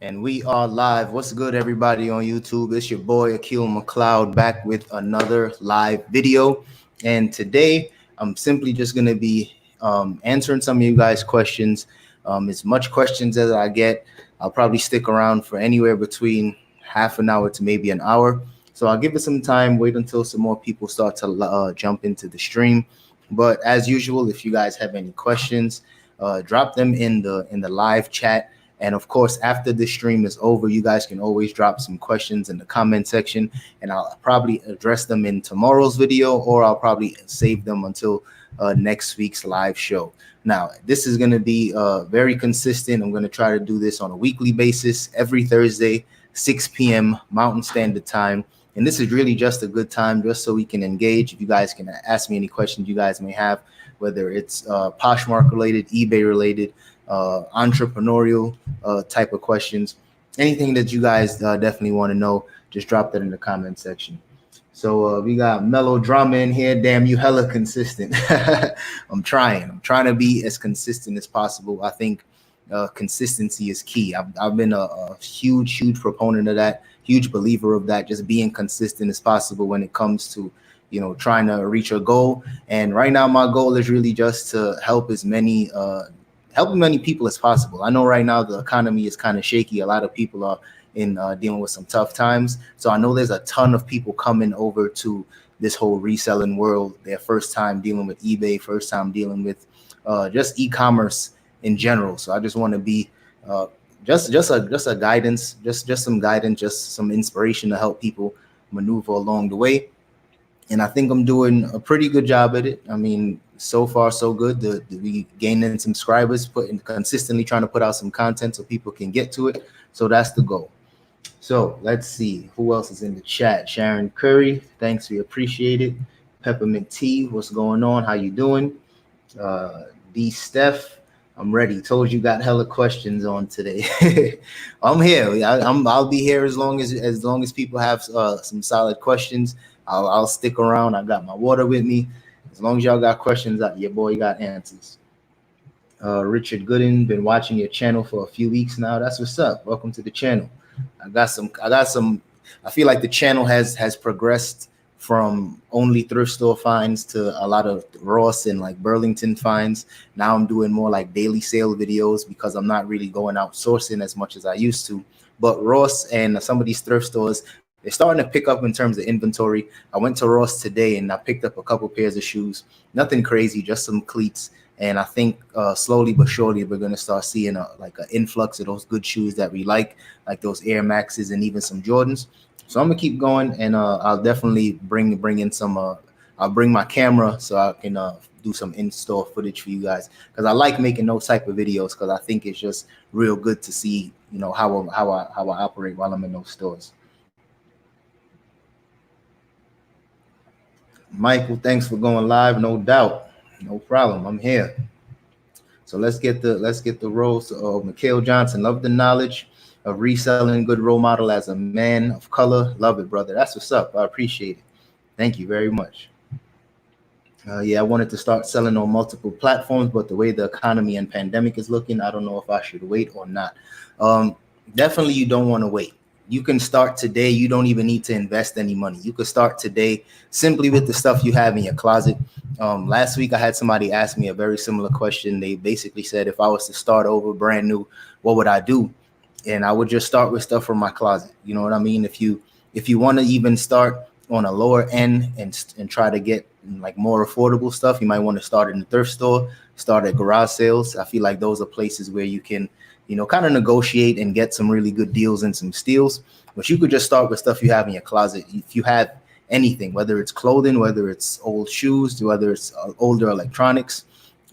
And we are live. What's good, everybody on YouTube? It's your boy Akil McLeod back with another live video. And today I'm simply just going to be answering some of you guys' questions. As much questions as I get, I'll probably stick around for anywhere between half an hour to maybe an hour. So I'll give it some time, wait until some more people start to jump into the stream. But as usual, if you guys have any questions, drop them in the live chat. And of course, after the stream is over, you guys can always drop some questions in the comment section, and I'll probably address them in tomorrow's video, or I'll probably save them until next week's live show. Now, this is going to be very consistent. I'm going to try to do this on a weekly basis, every Thursday, 6 p.m. Mountain Standard Time. And this is really just a good time just so we can engage. If you guys can ask me any questions you guys may have, whether it's Poshmark related, eBay related, entrepreneurial type of questions, anything that you guys definitely want to know, just drop that in the comment section. So we got melodrama in here. Damn, you hella consistent. I'm trying to be as consistent as possible. I think consistency is key. I've been a huge proponent of that, huge believer of that, just being consistent as possible when it comes to trying to reach a goal. And right now my goal is really just to help as many people as possible. I know right now the economy is kind of shaky. A lot of people are dealing with some tough times. So I know there's a ton of people coming over to this whole reselling world. Their first time dealing with eBay, first time dealing with just e-commerce in general. So I just want to be just a guidance, just some guidance, just some inspiration to help people maneuver along the way. And I think I'm doing a pretty good job at it. I mean, so far so good. We gaining subscribers, consistently trying to put out some content so people can get to it. So that's the goal. So let's see who else is in the chat. Sharon Curry, thanks, we appreciate it. Peppermint Tea, what's going on? How you doing? D Steph, I'm ready. Told you got hella questions on today. I'm here. I'll be here as long as people have some solid questions. I'll stick around. I got my water with me. As long as y'all got questions, your boy got answers. Richard Gooden, been watching your channel for a few weeks now. That's what's up. Welcome to the channel. I got some. I feel like the channel has progressed from only thrift store finds to a lot of Ross and like Burlington finds. Now I'm doing more like daily sale videos because I'm not really going out sourcing as much as I used to. But Ross and some of these thrift stores, they're starting to pick up in terms of inventory. I went to Ross today and I picked up a couple pairs of shoes. Nothing crazy, just some cleats. And I think slowly but surely we're going to start seeing an influx of those good shoes that we like those Air Maxes and even some Jordans. So I'm going to keep going, and I'll definitely bring in some. I'll bring my camera so I can do some in-store footage for you guys, because I like making those type of videos because I think it's just real good to see how I operate while I'm in those stores. Michael, thanks for going live. No doubt, no problem. I'm here. So let's get the roles. Mikhail Johnson, love the knowledge of reselling, good role model as a man of color. Love it, brother. That's what's up. I appreciate it. Thank you very much. Yeah, I wanted to start selling on multiple platforms, but the way the economy and pandemic is looking, I don't know if I should wait or not. Definitely, you don't want to wait. You can start today. You don't even need to invest any money. You could start today simply with the stuff you have in your closet. Last week, I had somebody ask me a very similar question. They basically said, if I was to start over brand new, what would I do? And I would just start with stuff from my closet. You know what I mean? If you want to even start on a lower end and try to get like more affordable stuff, you might want to start in the thrift store, start at garage sales. I feel like those are places where you can kind of negotiate and get some really good deals and some steals. But you could just start with stuff you have in your closet. If you have anything, whether it's clothing, whether it's old shoes, whether it's older electronics,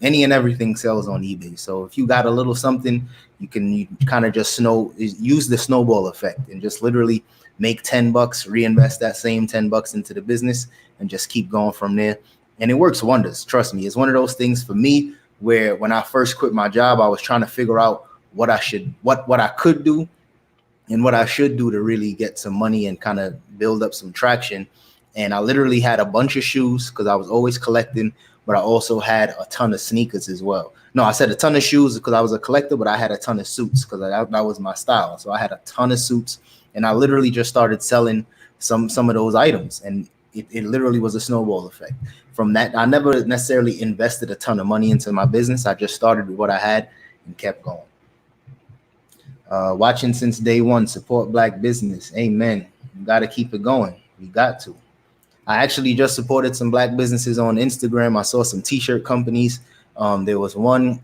any and everything sells on eBay. So if you got a little something, you kind of just use the snowball effect and just literally make $10, reinvest that same $10 into the business, and just keep going from there. And it works wonders. Trust me. It's one of those things for me where when I first quit my job, I was trying to figure out what I could do and what I should do to really get some money and kind of build up some traction. And I literally had a bunch of shoes because I was always collecting, but I also had a ton of sneakers as well. No, I said a ton of shoes because I was a collector, but I had a ton of suits because that was my style. So I had a ton of suits, and I literally just started selling some of those items, and it literally was a snowball effect. From that, I never necessarily invested a ton of money into my business. I just started with what I had and kept going. Watching since day one, support Black business. Amen. You got to keep it going. We got to. I actually just supported some Black businesses on Instagram. I saw some t-shirt companies. There was one,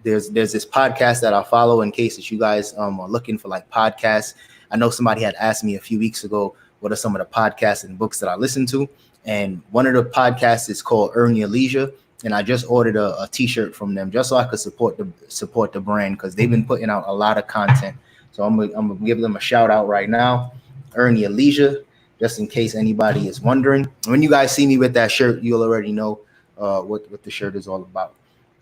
there's this podcast that I follow in case that you guys are looking for like podcasts. I know somebody had asked me a few weeks ago, what are some of the podcasts and books that I listen to? And one of the podcasts is called Earn Your Leisure. And I just ordered a t-shirt from them just so I could support the brand because they've been putting out a lot of content. So I'm gonna give them a shout out right now. Earn Your Leisure, just in case anybody is wondering. When you guys see me with that shirt, you'll already know what the shirt is all about.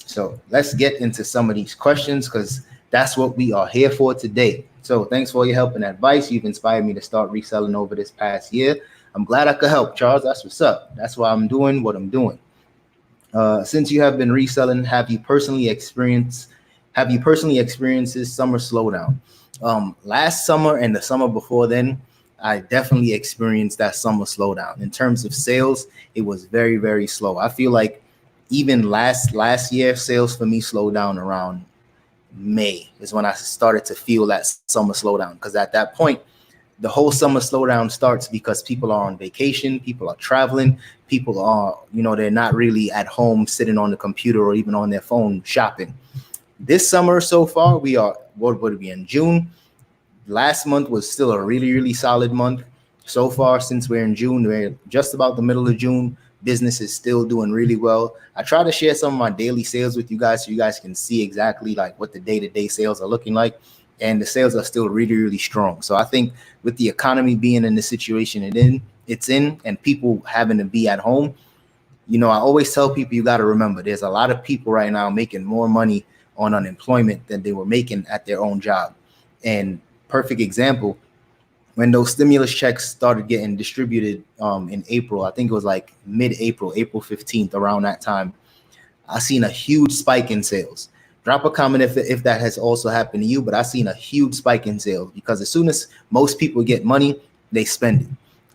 So let's get into some of these questions because that's what we are here for today. So thanks for your help and advice. You've inspired me to start reselling over this past year. I'm glad I could help, Charles. That's what's up. That's why I'm doing what I'm doing. Since you have been reselling, have you personally experienced this summer slowdown? Last summer and the summer before then, I definitely experienced that summer slowdown. In terms of sales, it was very, very slow. I feel like even last year, sales for me slowed down around May is when I started to feel that summer slowdown. Because at that point, the whole summer slowdown starts because people are on vacation, people are traveling, people are, they're not really at home sitting on the computer or even on their phone shopping. This summer so far, what would it be in June? Last month was still a really, really solid month. So far, since we're in June, we're just about the middle of June. Business is still doing really well. I try to share some of my daily sales with you guys so you guys can see exactly like what the day-to-day sales are looking like. And the sales are still really, really strong. So I think with the economy being in the situation it's in, and people having to be at home, I always tell people you got to remember there's a lot of people right now making more money on unemployment than they were making at their own job. And perfect example, when those stimulus checks started getting distributed in April, I think it was like mid-April, April 15th, around that time, I seen a huge spike in sales. Drop a comment if that has also happened to you, but I've seen a huge spike in sales because as soon as most people get money, they spend it.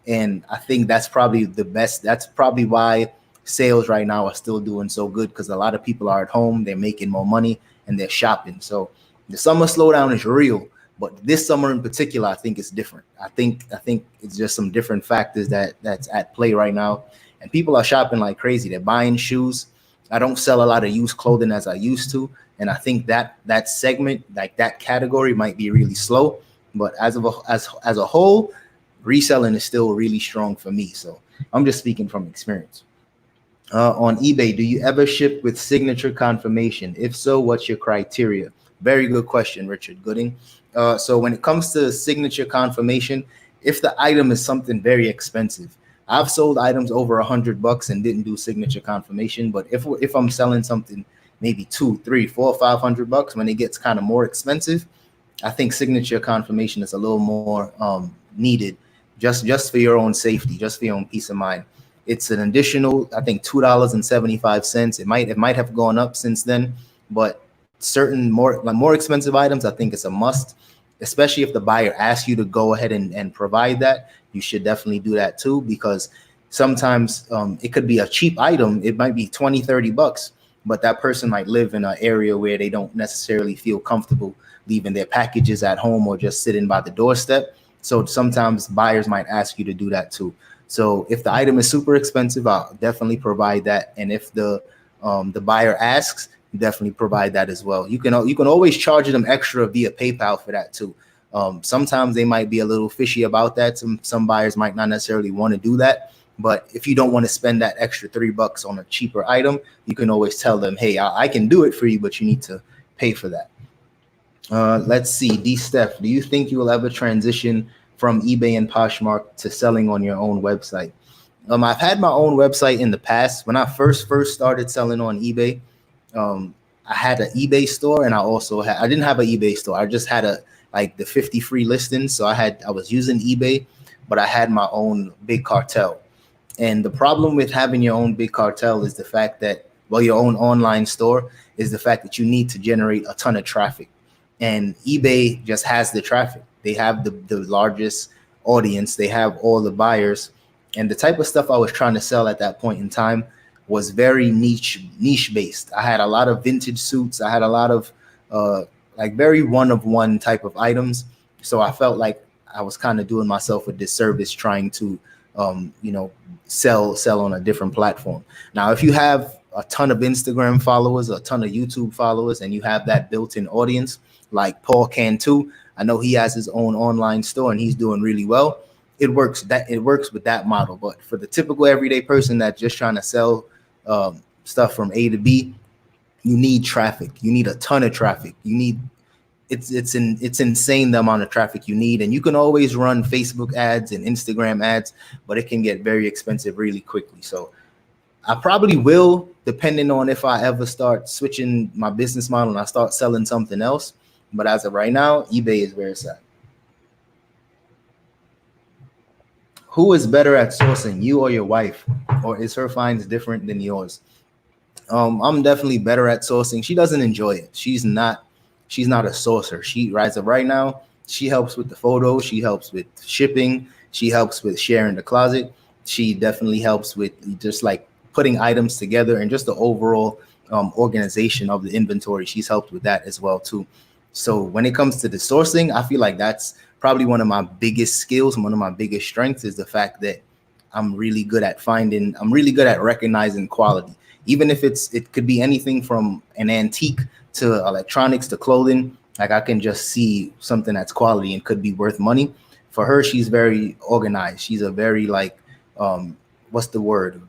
And I think that's probably the best. That's probably why sales right now are still doing so good, because a lot of people are at home, they're making more money and they're shopping. So the summer slowdown is real, but this summer in particular, I think it's different. I think it's just some different factors that's at play right now. And people are shopping like crazy. They're buying shoes. I don't sell a lot of used clothing as I used to. And I think that segment, like that category, might be really slow. But as a whole, reselling is still really strong for me. So I'm just speaking from experience. On eBay, do you ever ship with signature confirmation? If so, what's your criteria? Very good question, Richard Gooding. So when it comes to signature confirmation, if the item is something very expensive, I've sold items over $100 and didn't do signature confirmation. But if I'm selling something maybe $200, $300, $400, $500, when it gets kind of more expensive, I think signature confirmation is a little more needed, just for your own safety, just for your own peace of mind. It's an additional, I think, $2.75. It might have gone up since then, but certain more expensive items, I think it's a must, especially if the buyer asks you to go ahead and provide that. You should definitely do that too, because sometimes it could be a cheap item. It might be $20, $30, but that person might live in an area where they don't necessarily feel comfortable leaving their packages at home or just sitting by the doorstep. So sometimes buyers might ask you to do that too. So if the item is super expensive, I'll definitely provide that. And if the buyer asks, definitely provide that as well. You can always charge them extra via PayPal for that too. Sometimes they might be a little fishy about that. Some buyers might not necessarily want to do that. But if you don't want to spend that extra $3 on a cheaper item, you can always tell them, hey, I can do it for you, but you need to pay for that. Let's see. Steph, do you think you will ever transition from eBay and Poshmark to selling on your own website? I've had my own website in the past. When I first started selling on eBay, I had an eBay store, and I didn't have an eBay store. I just had the 50 free listings. So I was using eBay, but I had my own big cartel. And the problem with having your own big cartel is the fact that, your own online store, is the fact that you need to generate a ton of traffic. And eBay just has the traffic. They have the largest audience. They have all the buyers. And the type of stuff I was trying to sell at that point in time was very niche based. I had a lot of vintage suits. I had a lot of like very one of one type of items. So I felt like I was kind of doing myself a disservice trying to sell on a different platform. Now, if you have a ton of Instagram followers, a ton of YouTube followers, and you have that built-in audience, like Paul can too. I know he has his own online store and he's doing really well. It works with that model. But for the typical everyday person that's just trying to sell stuff from A to B, you need traffic. You need a ton of traffic. It's insane the amount of traffic you need. And you can always run Facebook ads and Instagram ads, but it can get very expensive really quickly. So I probably will, depending on if I ever start switching my business model and I start selling something else. But as of right now, eBay is where it's at. Who is better at sourcing, you or your wife? Or is her finds different than yours? I'm definitely better at sourcing. She doesn't enjoy it. She's not a sourcer. As of right now, she helps with the photos. She helps with shipping. She helps with sharing the closet. She definitely helps with just like putting items together and just the overall organization of the inventory. She's helped with that as well too. So when it comes to the sourcing, I feel like that's probably one of my biggest skills. One of my biggest strengths is the fact that I'm really good at recognizing quality. Even if it could be anything from an antique to electronics to clothing, like I can just see something that's quality and could be worth money. For her, she's very organized. She's a very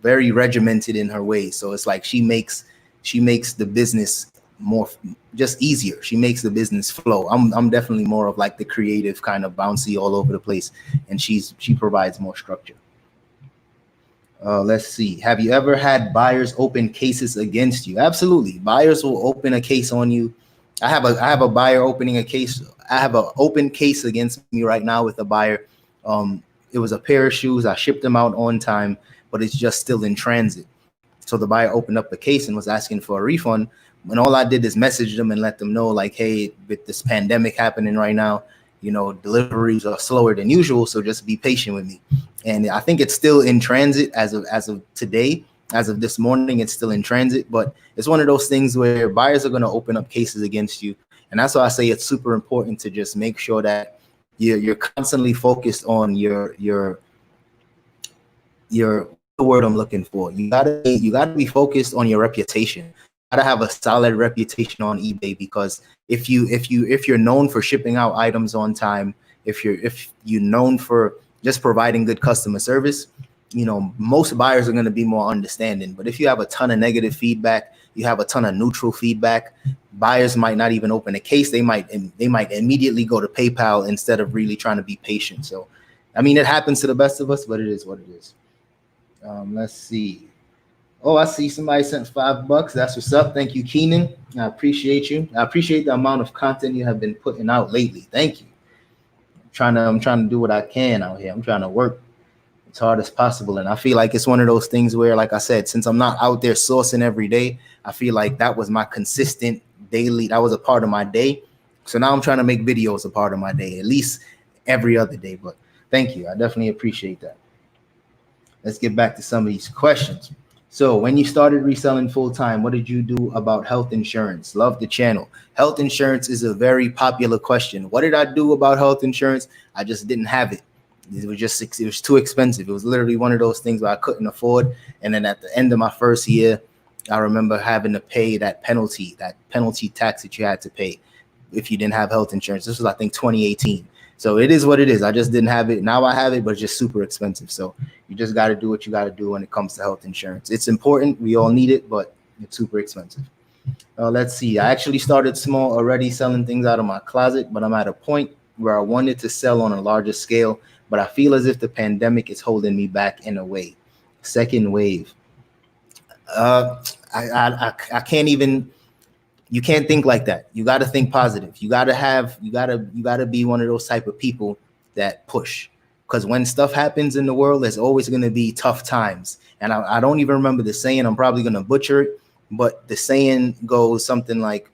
very regimented in her ways. So it's like she makes the business more just easier. She makes the business flow. I'm definitely more of like the creative kind of bouncy all over the place, and she provides more structure. Let's see. Have you ever had buyers open cases against you? Absolutely. Buyers will open a case on you. I have a buyer opening a case. I have an open case against me right now with a buyer. It was a pair of shoes. I shipped them out on time, but it's just still in transit. So the buyer opened up the case and was asking for a refund. When all I did is message them and let them know, like, hey, with this pandemic happening right now, deliveries are slower than usual. So just be patient with me. And I think it's still in transit as of today. As of this morning, it's still in transit. But it's one of those things where buyers are going to open up cases against you. And that's why I say it's super important to just make sure that you're constantly focused on your the word I'm looking for. You gotta be focused on your reputation. You gotta have a solid reputation on eBay, because if you're known for shipping out items on time, if you're known for just providing good customer service, most buyers are going to be more understanding. But if you have a ton of negative feedback, you have a ton of neutral feedback, buyers might not even open a case. They might immediately go to PayPal instead of really trying to be patient. So, I mean, it happens to the best of us, but it is what it is. Let's see. Oh, I see somebody sent $5. That's what's up. Thank you, Keenan. I appreciate you. I appreciate the amount of content you have been putting out lately. Thank you. I'm trying to do what I can out here. I'm trying to work as hard as possible. And I feel like it's one of those things where, like I said, since I'm not out there sourcing every day, I feel like that was my consistent daily. That was a part of my day. So now I'm trying to make videos a part of my day, at least every other day. But thank you. I definitely appreciate that. Let's get back to some of these questions. So when you started reselling full time, what did you do about health insurance? Love the channel. Health insurance is a very popular question. What did I do about health insurance? I just didn't have it. It was too expensive. It was literally one of those things where I couldn't afford. And then at the end of my first year, I remember having to pay that penalty tax that you had to pay if you didn't have health insurance. This was, I think, 2018. So it is what it is. I just didn't have it. Now I have it, but it's just super expensive. So you just got to do what you got to do when it comes to health insurance. It's important. We all need it, but it's super expensive. Let's see. I actually started small already, selling things out of my closet, but I'm at a point where I wanted to sell on a larger scale, but I feel as if the pandemic is holding me back in a way. Second wave. I can't even. You can't think like that. You got to think positive. You got to be one of those type of people that push, because when stuff happens in the world, there's always going to be tough times. And I don't even remember the saying. I'm probably going to butcher it, but the saying goes something like,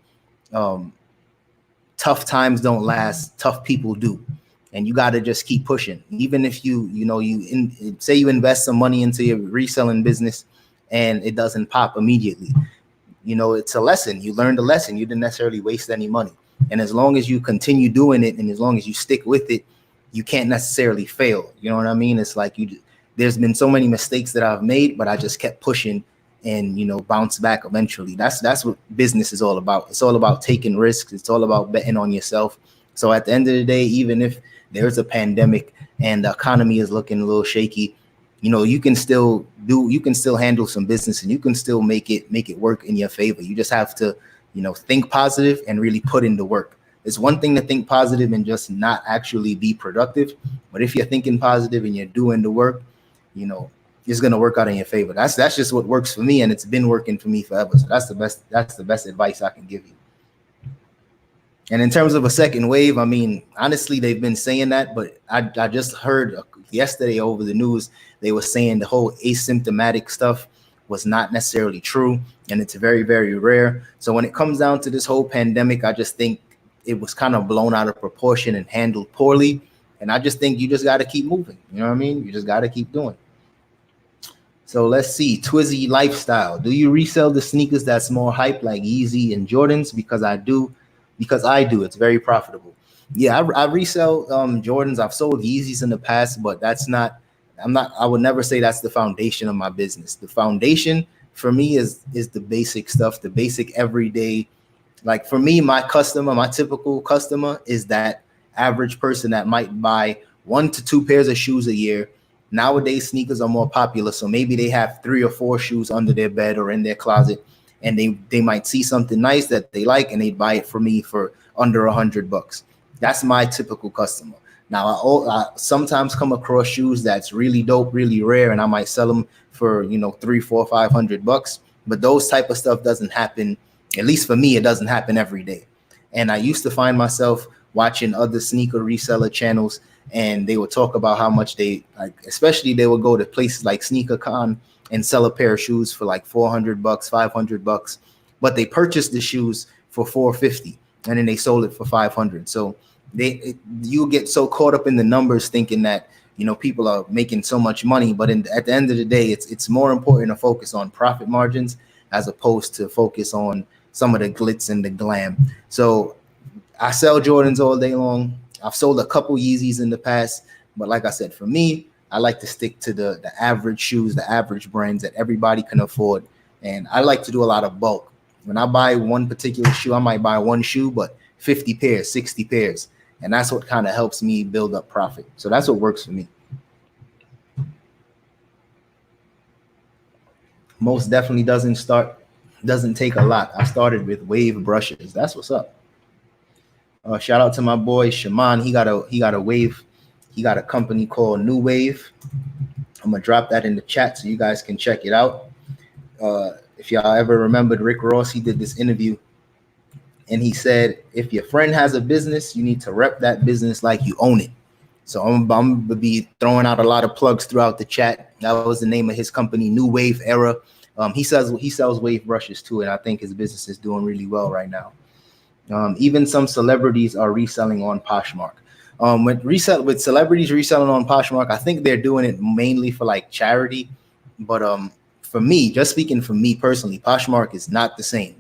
tough times don't last, tough people do. And you got to just keep pushing. Even if say you invest some money into your reselling business and it doesn't pop immediately, it's a lesson. You learned a lesson. You didn't necessarily waste any money. And as long as you continue doing it and as long as you stick with it, you can't necessarily fail. You know what I mean? It's like there's been so many mistakes that I've made, but I just kept pushing and, bounce back eventually. That's what business is all about. It's all about taking risks. It's all about betting on yourself. So at the end of the day, even if there's a pandemic and the economy is looking a little shaky, you can still handle some business and you can still make it work in your favor. You just have to, think positive and really put in the work. It's one thing to think positive and just not actually be productive. But if you're thinking positive and you're doing the work, it's going to work out in your favor. That's just what works for me. And it's been working for me forever. So that's the best advice I can give you. And in terms of a second wave, I mean, honestly, they've been saying that, but I just heard yesterday over the news, they were saying the whole asymptomatic stuff was not necessarily true. And it's very, very rare. So when it comes down to this whole pandemic, I just think it was kind of blown out of proportion and handled poorly. And I just think you just got to keep moving. You know what I mean? You just got to keep doing. So let's see. Twizzy Lifestyle. Do you resell the sneakers that's more hype like Yeezy and Jordans? Because I do. It's very profitable. Yeah, I resell Jordans. I've sold Yeezys in the past, but I would never say that's the foundation of my business. The foundation for me is the basic stuff, the basic everyday. Like for me, my typical customer is that average person that might buy 1 to 2 pairs of shoes a year. Nowadays, sneakers are more popular. So maybe they have 3 or 4 shoes under their bed or in their closet. And they might see something nice that they like and they buy it for me for under $100. That's my typical customer. Now, I sometimes come across shoes that's really dope, really rare, and I might sell them for, $300, $400, $500. But those type of stuff doesn't happen. At least for me, it doesn't happen every day. And I used to find myself watching other sneaker reseller channels, and they would talk about how much especially they would go to places like Sneaker Con and sell a pair of shoes for like $400, $500, but they purchased the shoes for $450 and then they sold it for $500. So you get so caught up in the numbers thinking that, people are making so much money, but at the end of the day, it's more important to focus on profit margins as opposed to focus on some of the glitz and the glam. So I sell Jordans all day long. I've sold a couple Yeezys in the past, but like I said, for me, I like to stick to the average shoes, the average brands that everybody can afford. And I like to do a lot of bulk. When I buy one particular shoe, I might buy one shoe, but 50 pairs, 60 pairs. And that's what kind of helps me build up profit. So that's what works for me. Most definitely doesn't take a lot. I started with wave brushes. That's what's up. Shout out to my boy Shaman. He got a wave. He got a company called New Wave. I'm gonna drop that in the chat so you guys can check it out. If y'all ever remembered Rick Ross, he did this interview and he said, if your friend has a business, you need to rep that business like you own it. So I'm gonna be throwing out a lot of plugs throughout the chat. That was the name of his company, New Wave Era. He sells wave brushes too, and I think his business is doing really well right now. Even some celebrities are reselling on Poshmark. With celebrities reselling on Poshmark, I think they're doing it mainly for like charity. But for me, just speaking for me personally, Poshmark is not the same.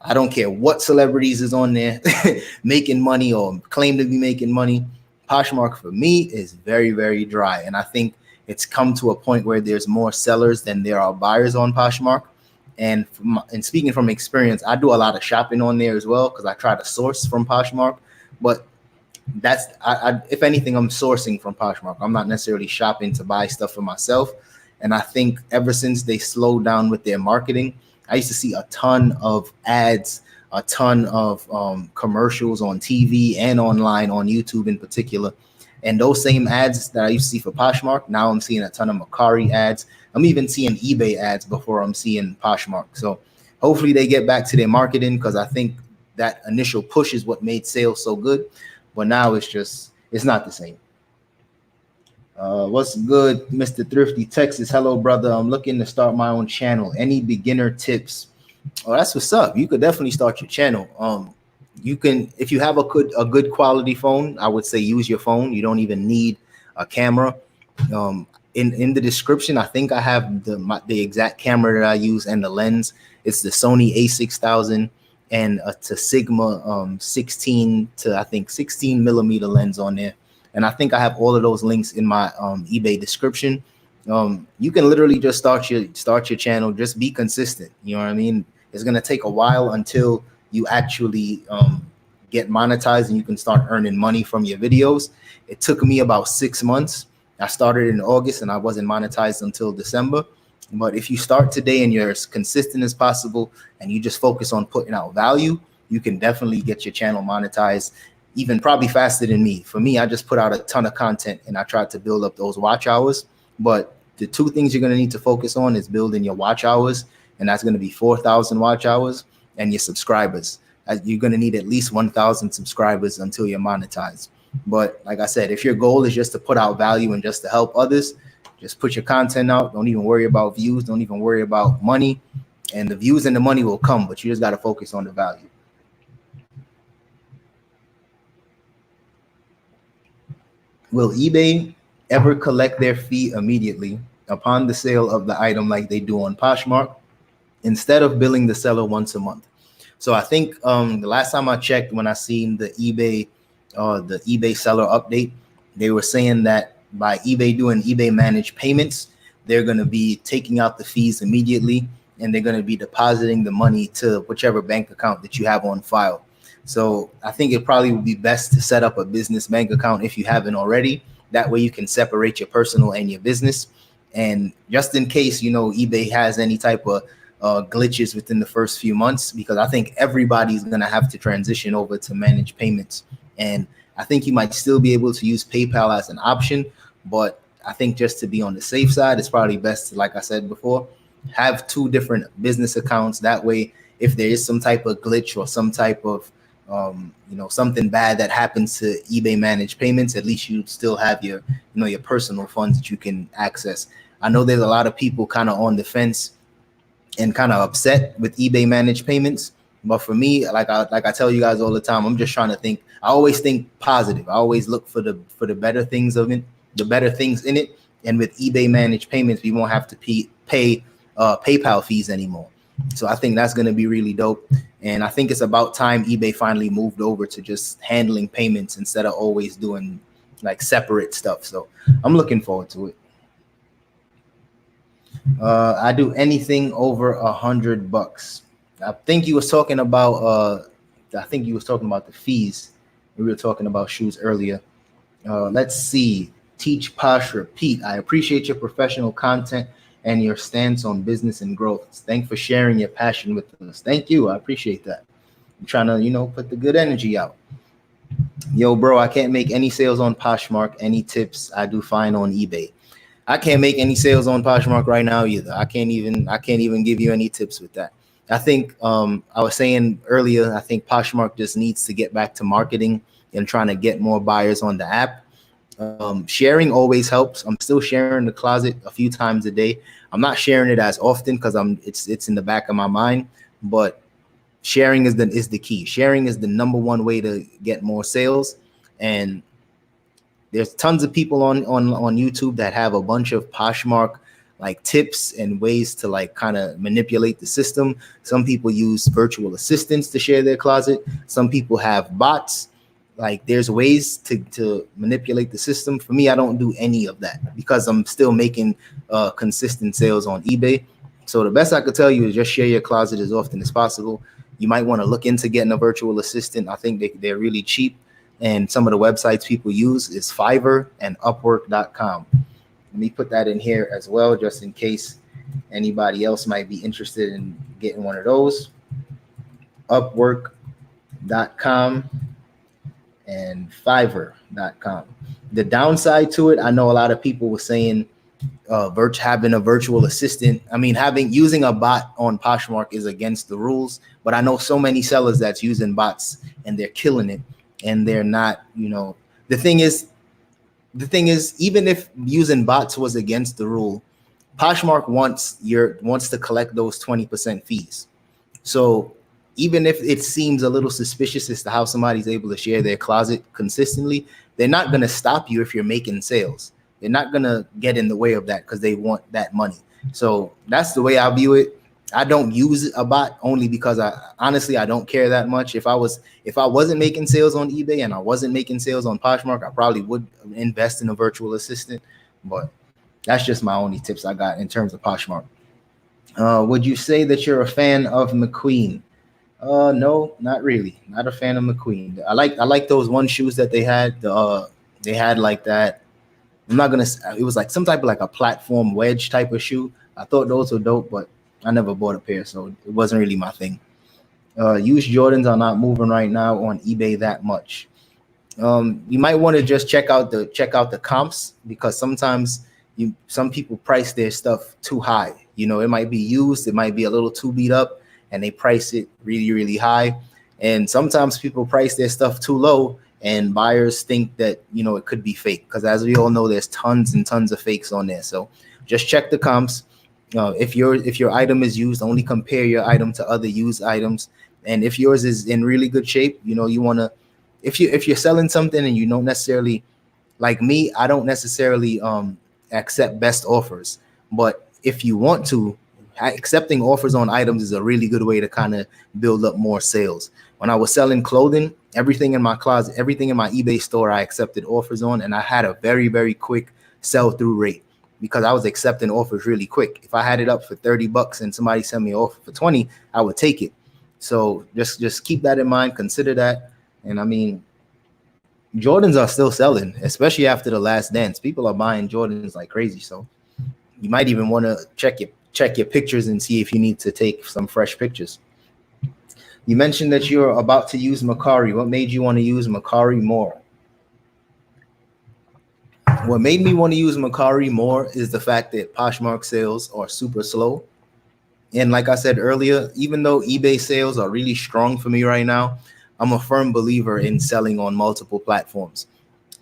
I don't care what celebrities is on there making money or claim to be making money. Poshmark for me is very, very dry. And I think it's come to a point where there's more sellers than there are buyers on Poshmark. And speaking from experience, I do a lot of shopping on there as well because I try to source from Poshmark. But if anything, I'm sourcing from Poshmark. I'm not necessarily shopping to buy stuff for myself. And I think ever since they slowed down with their marketing, I used to see a ton of ads, a ton of commercials on TV and online on YouTube in particular. And those same ads that I used to see for Poshmark, now I'm seeing a ton of Mercari ads. I'm even seeing eBay ads before I'm seeing Poshmark. So hopefully they get back to their marketing because I think that initial push is what made sales so good. But now it's not the same. What's good, Mr. Thrifty Texas? Hello, brother. I'm looking to start my own channel. Any beginner tips? Oh, that's what's up. You could definitely start your channel. You can, if you have a good quality phone, I would say use your phone. You don't even need a camera. In the description, I think I have the exact camera that I use and the lens. It's the Sony A6000 and to Sigma 16 to I think 16 millimeter lens on there. And I think I have all of those links in my eBay description. You can literally just start your channel. Just be consistent. You know what I mean? It's gonna take a while until you actually get monetized and you can start earning money from your videos. It took me about 6 months. I started in August and I wasn't monetized until December. But if you start today and you're as consistent as possible and you just focus on putting out value, you can definitely get your channel monetized, even probably faster than me. For me, I just put out a ton of content and I tried to build up those watch hours. But the two things you're going to need to focus on is building your watch hours, and that's going to be 4,000 watch hours, and your subscribers. You're going to need at least 1,000 subscribers until you're monetized. But like I said, if your goal is just to put out value and just to help others, just put your content out. Don't even worry about views. Don't even worry about money. And the views and the money will come, but you just got to focus on the value. Will eBay ever collect their fee immediately upon the sale of the item like they do on Poshmark, instead of billing the seller once a month? So I think the last time I checked, when I seen the eBay seller update, they were saying that by eBay doing eBay managed payments, they're going to be taking out the fees immediately, and they're going to be depositing the money to whichever bank account that you have on file. So I think it probably would be best to set up a business bank account if you haven't already. That way you can separate your personal and your business. And just in case, eBay has any type of glitches within the first few months, because I think everybody's going to have to transition over to manage payments. And I think you might still be able to use PayPal as an option, but I think just to be on the safe side, it's probably best to, like I said before, have two different business accounts. That way, if there is some type of glitch or some type of something bad that happens to eBay managed payments, at least you still have your personal funds that you can access. I know there's a lot of people kind of on the fence and kind of upset with eBay managed payments, but for me, like I tell you guys all the time, I'm just trying to think. I always think positive. I always look for the better things of it, the better things in it. And with eBay managed payments, we won't have to pay PayPal fees anymore. So I think that's going to be really dope. And I think it's about time eBay finally moved over to just handling payments instead of always doing like separate stuff. So I'm looking forward to it. I do anything over $100. I think you was talking about the fees. We were talking about shoes earlier. Let's see. Teach, Posh, Repeat. I appreciate your professional content and your stance on business and growth. Thanks for sharing your passion with us. Thank you. I appreciate that. I'm trying to, put the good energy out. Yo, bro, I can't make any sales on Poshmark. Any tips? I do fine on eBay. I can't make any sales on Poshmark right now either. I can't even give you any tips with that. I think I was saying earlier, I think Poshmark just needs to get back to marketing and trying to get more buyers on the app. Sharing always helps. I'm still sharing the closet a few times a day. I'm not sharing it as often because it's in the back of my mind, but sharing is the key. Sharing is the number one way to get more sales. And there's tons of people on YouTube that have a bunch of Poshmark like tips and ways to like kind of manipulate the system. Some people use virtual assistants to share their closet. Some people have bots. Like there's ways to manipulate the system. For me, I don't do any of that because I'm still making consistent sales on eBay. So the best I could tell you is just share your closet as often as possible. You might want to look into getting a virtual assistant. I think they're really cheap. And some of the websites people use is Fiverr and Upwork.com. Let me put that in here as well, just in case anybody else might be interested in getting one of those. Upwork.com and Fiverr.com. The downside to it, I know a lot of people were saying having a virtual assistant. I mean, using a bot on Poshmark is against the rules, but I know so many sellers that's using bots and they're killing it. And they're not, the thing is, even if using bots was against the rule, Poshmark wants to collect those 20% fees. So even if it seems a little suspicious as to how somebody's able to share their closet consistently, they're not going to stop you if you're making sales. They're not going to get in the way of that because they want that money. So that's the way I view it. I don't use a bot only because I don't care that much. If I wasn't making sales on eBay and I wasn't making sales on Poshmark, I probably would invest in a virtual assistant. But that's just my only tips I got in terms of Poshmark. Would you say that you're a fan of McQueen? No, not really. Not a fan of McQueen. I like those one shoes that they had. They had like that. I'm not gonna. It was like some type of like a platform wedge type of shoe. I thought those were dope, but I never bought a pair, so it wasn't really my thing. Used Jordans are not moving right now on eBay that much. You might want to just check out the comps, because sometimes some people price their stuff too high. You know, it might be used, it might be a little too beat up, and they price it really, really high. And sometimes people price their stuff too low, and buyers think that, you know, it could be fake, because as we all know, there's tons and tons of fakes on there. So just check the comps. If your item is used, only compare your item to other used items. And if yours is in really good shape, you know, you want to, if you're selling something and you don't necessarily, like me, I don't necessarily accept best offers, but if you want to, accepting offers on items is a really good way to kind of build up more sales. When I was selling clothing, everything in my closet, everything in my eBay store, I accepted offers on, and I had a very, very quick sell-through rate because I was accepting offers really quick. If I had it up for $30 and somebody sent me an offer for 20, I would take it. So just keep that in mind, consider that. And I mean, Jordans are still selling, especially after the Last Dance. People are buying Jordans like crazy. So you might even want to check your pictures and see if you need to take some fresh pictures. You mentioned that you're about to use Mercari. What made you want to use Mercari more? What made me want to use Mercari more is the fact that Poshmark sales are super slow. And like I said earlier, even though eBay sales are really strong for me right now, I'm a firm believer in selling on multiple platforms.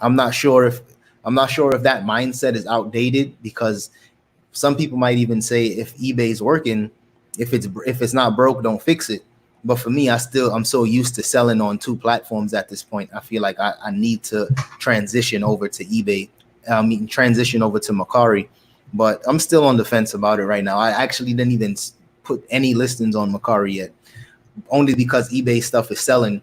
I'm not sure if that mindset is outdated, because some people might even say if eBay's working, if it's not broke, don't fix it. But for me, I'm so used to selling on two platforms at this point. I feel like I need to transition over to eBay. Transition over to Mercari, but I'm still on the fence about it right now. I actually didn't even put any listings on Mercari yet, only because eBay stuff is selling,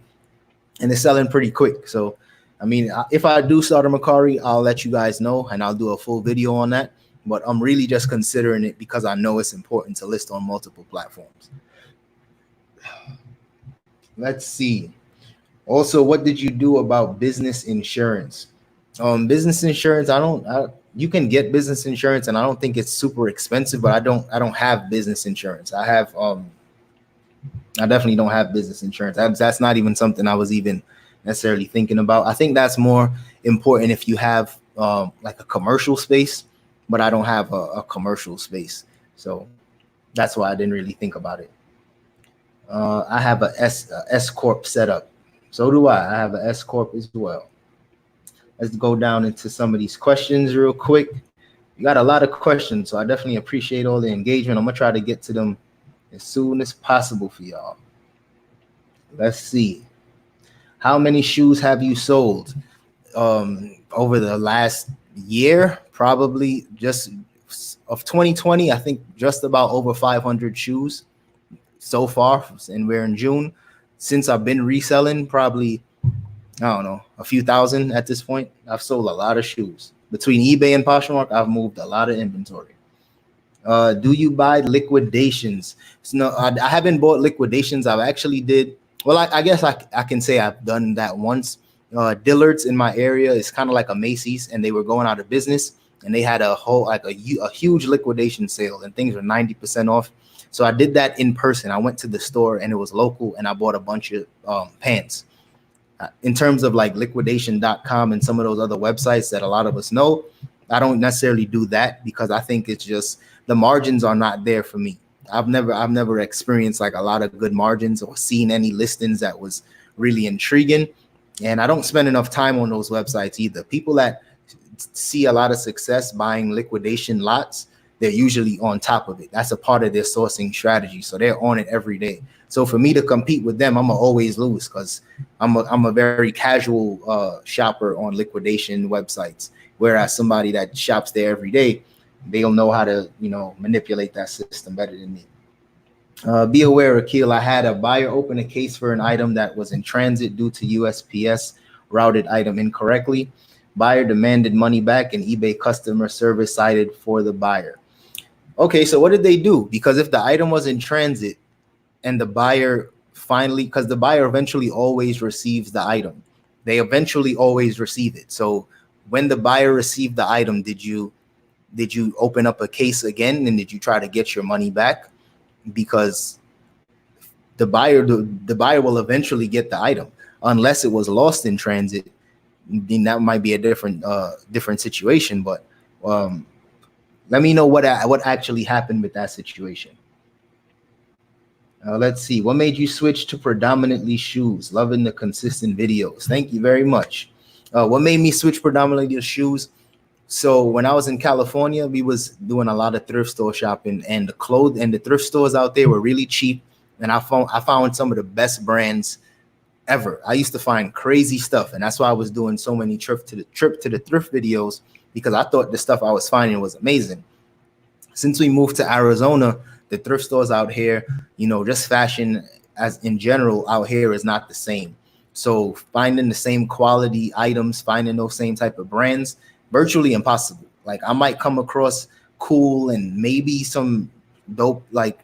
and it's selling pretty quick. So, I mean, if I do start a Mercari, I'll let you guys know, and I'll do a full video on that. But I'm really just considering it because I know it's important to list on multiple platforms. Let's see. Also, what did you do about business insurance? Business insurance, you can get business insurance, and I don't think it's super expensive, but I don't have business insurance. I definitely don't have business insurance. That's not even something I was even necessarily thinking about. I think that's more important if you have like a commercial space, but I don't have a commercial space. So that's why I didn't really think about it. I have a S Corp set up. So do I. I have an S Corp as well. Let's go down into some of these questions real quick. You got a lot of questions, so I definitely appreciate all the engagement. I'm going to try to get to them as soon as possible for y'all. Let's see. How many shoes have you sold over the last year? Probably just of 2020, I think just about over 500 shoes so far, and we're in June. Since I've been reselling, probably, I don't know, a few thousand at this point. I've sold a lot of shoes. Between eBay and Poshmark, I've moved a lot of inventory. Do you buy liquidations? So no, I haven't bought liquidations. I actually did. Well, I guess I can say I've done that once. Dillard's in my area is kind of like a Macy's, and they were going out of business, and they had a huge liquidation sale, and things were 90% off. So I did that in person. I went to the store, and it was local, and I bought a bunch of pants. In terms of like liquidation.com and some of those other websites that a lot of us know, I don't necessarily do that because I think it's just the margins are not there for me. I've never experienced like a lot of good margins or seen any listings that was really intriguing. And I don't spend enough time on those websites either. People that see a lot of success buying liquidation lots, they're usually on top of it. That's a part of their sourcing strategy. So they're on it every day. So for me to compete with them, I'm gonna always lose because I'm a very casual shopper on liquidation websites. Whereas somebody that shops there every day, they'll know how to, manipulate that system better than me. Be aware, Akil, I had a buyer open a case for an item that was in transit due to USPS routed item incorrectly. Buyer demanded money back and eBay customer service cited for the buyer. Okay, so what did they do? Because if the item was in transit and the buyer because the buyer eventually always receives the item, they eventually always receive it. So when the buyer received the item, did you open up a case again and did you try to get your money back? Because the buyer will eventually get the item unless it was lost in transit. Then that might be a different situation. But let me know what actually happened with that situation. Let's see. What made you switch to predominantly shoes? Loving the consistent videos. Thank you very much. What made me switch predominantly to shoes? So when I was in California, we was doing a lot of thrift store shopping, and the thrift stores out there were really cheap. And I found some of the best brands ever. I used to find crazy stuff, and that's why I was doing so many trip to the thrift videos, because I thought the stuff I was finding was amazing. Since we moved to Arizona, the thrift stores out here, just fashion as in general out here is not the same. So finding the same quality items, finding those same type of brands, virtually impossible. Like I might come across cool and maybe some dope like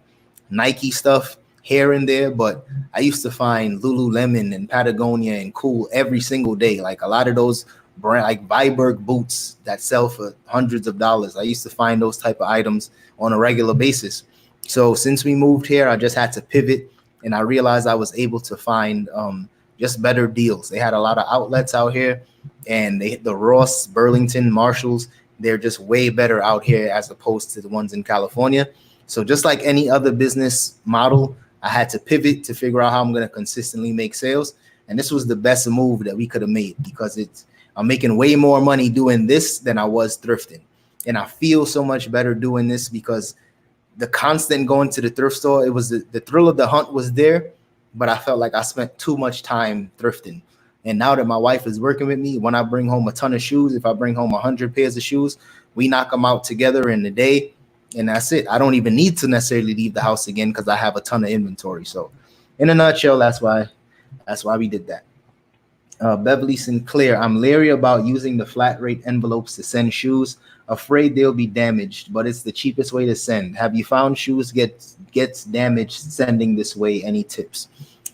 Nike stuff here and there, but I used to find Lululemon and Patagonia and cool every single day. Like a lot of those brand like Viberg boots that sell for hundreds of dollars. I used to find those type of items on a regular basis. So since we moved here, I just had to pivot, and I realized I was able to find just better deals. They had a lot of outlets out here, and the Ross, Burlington, Marshalls, they're just way better out here as opposed to the ones in California. So just like any other business model, I had to pivot to figure out how I'm going to consistently make sales. And this was the best move that we could have made, because I'm making way more money doing this than I was thrifting. And I feel so much better doing this because the constant going to the thrift store, it was the thrill of the hunt was there, but I felt like I spent too much time thrifting. And now that my wife is working with me, when I bring home a ton of shoes, if I bring home 100 pairs of shoes, we knock them out together in the day, and that's it. I don't even need to necessarily leave the house again because I have a ton of inventory. So in a nutshell, that's why we did that. Beverly Sinclair, I'm leery about using the flat rate envelopes to send shoes. Afraid they'll be damaged, but it's the cheapest way to send. Have you found shoes gets damaged sending this way? Any tips?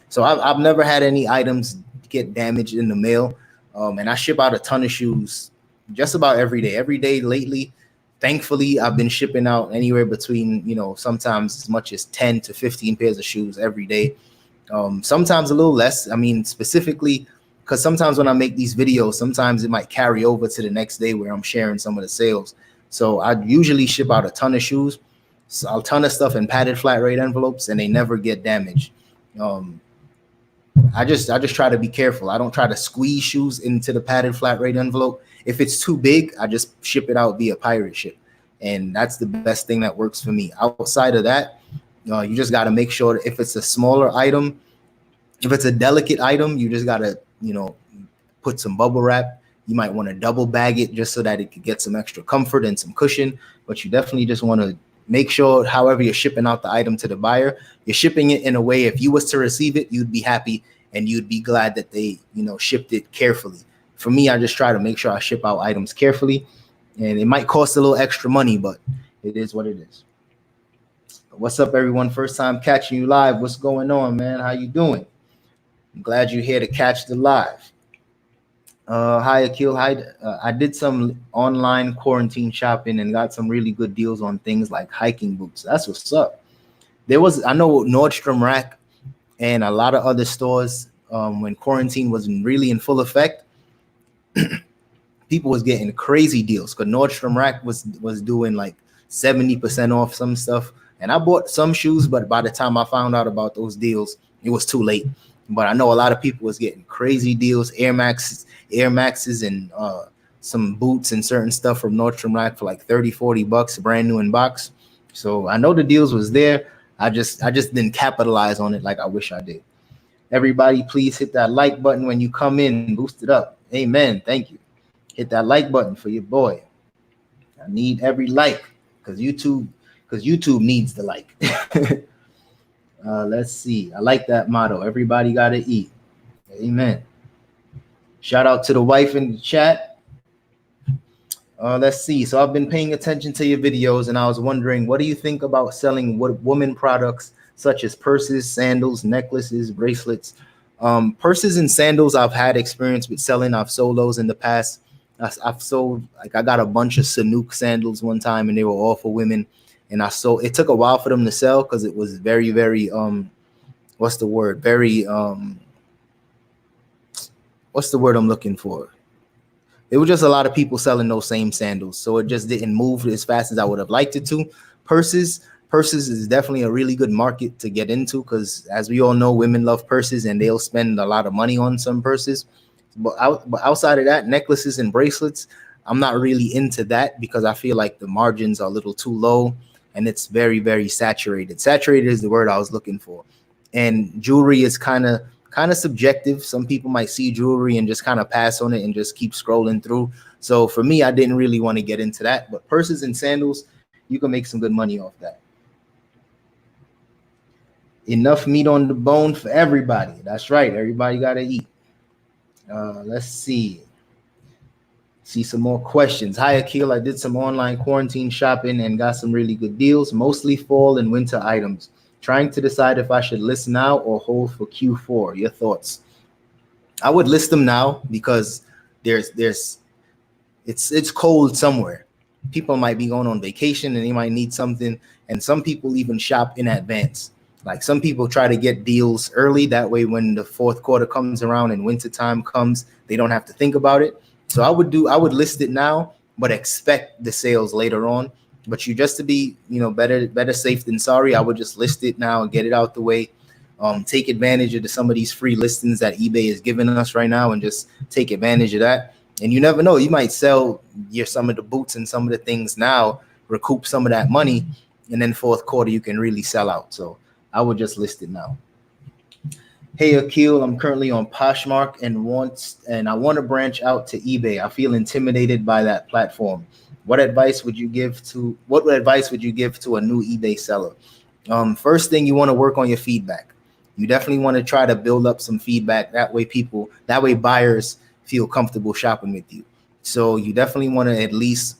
So I've never had any items get damaged in the mail, and I ship out a ton of shoes just about every day lately. Thankfully, I've been shipping out anywhere between sometimes as much as 10 to 15 pairs of shoes every day, sometimes a little less. I mean, specifically because sometimes when I make these videos, sometimes it might carry over to the next day where I'm sharing some of the sales. So I usually ship out a ton of shoes, a ton of stuff in padded flat rate envelopes, and they never get damaged. I just try to be careful. I don't try to squeeze shoes into the padded flat rate envelope. If it's too big, I just ship it out via pirate ship. And that's the best thing that works for me. Outside of that, you just got to make sure that if it's a smaller item, if it's a delicate item, you just got to, put some bubble wrap. You might want to double bag it just so that it could get some extra comfort and some cushion. But you definitely just want to make sure, however you're shipping out the item to the buyer, you're shipping it in a way, if you was to receive it, you'd be happy and you'd be glad that they, shipped it carefully. For me, I just try to make sure I ship out items carefully, and it might cost a little extra money, but it is what it is. What's up, everyone? First time catching you live. What's going on, man? How you doing? I'm glad you're here to catch the live. Hi, Akil. Hi. I did some online quarantine shopping and got some really good deals on things like hiking boots. That's what's up. I know Nordstrom Rack and a lot of other stores, when quarantine was really in full effect, people was getting crazy deals because Nordstrom Rack was doing like 70% off some stuff. And I bought some shoes, but by the time I found out about those deals, it was too late. But I know a lot of people was getting crazy deals, Air Maxes and some boots and certain stuff from Nordstrom Rack for like 30-40 bucks, brand new in box. So I know the deals was there. I just didn't capitalize on it like I wish I did. Everybody, please hit that like button when you come in. Boost it up. Amen. Thank you. Hit that like button for your boy. I need every like because YouTube needs the like. Let's see. I like that motto. Everybody got to eat. Amen. Shout out to the wife in the chat. Let's see. So I've been paying attention to your videos, and I was wondering, what do you think about selling women products such as purses, sandals, necklaces, bracelets? Purses and sandals, I've had experience with selling. I've sold those in the past. I've sold, like, I got a bunch of Sanook sandals one time, and they were all for women. And it took a while for them to sell because it was very, very, what's the word? Very, what's the word I'm looking for? It was just a lot of people selling those same sandals. So it just didn't move as fast as I would have liked it to. Purses is definitely a really good market to get into because, as we all know, women love purses and they'll spend a lot of money on some purses. But outside of that, necklaces and bracelets, I'm not really into that because I feel like the margins are a little too low and it's very, very saturated. Saturated is the word I was looking for. And jewelry is kind of subjective. Some people might see jewelry and just kind of pass on it and just keep scrolling through. So for me, I didn't really want to get into that. But purses and sandals, you can make some good money off that. Enough meat on the bone for everybody. That's right. Everybody got to eat. Let's see some more questions. Hi, Akil. I did some online quarantine shopping and got some really good deals, mostly fall and winter items. Trying to decide if I should list now or hold for Q4. Your thoughts? I would list them now because it's cold somewhere. People might be going on vacation and they might need something. And some people even shop in advance. Like some people try to get deals early. That way, when the fourth quarter comes around and winter time comes, they don't have to think about it. So I would list it now, but expect the sales later on. But you just to be, better safe than sorry, I would just list it now and get it out the way. Take advantage of some of these free listings that eBay is giving us right now and just take advantage of that. And you never know, you might sell some of the boots and some of the things now, recoup some of that money, and then fourth quarter you can really sell out. So I would just list it now. Hey, Akil, I'm currently on Poshmark and I want to branch out to eBay. I feel intimidated by that platform. What advice would you give to a new eBay seller? First thing, you want to work on your feedback. You definitely want to try to build up some feedback. That way buyers feel comfortable shopping with you. So you definitely want to at least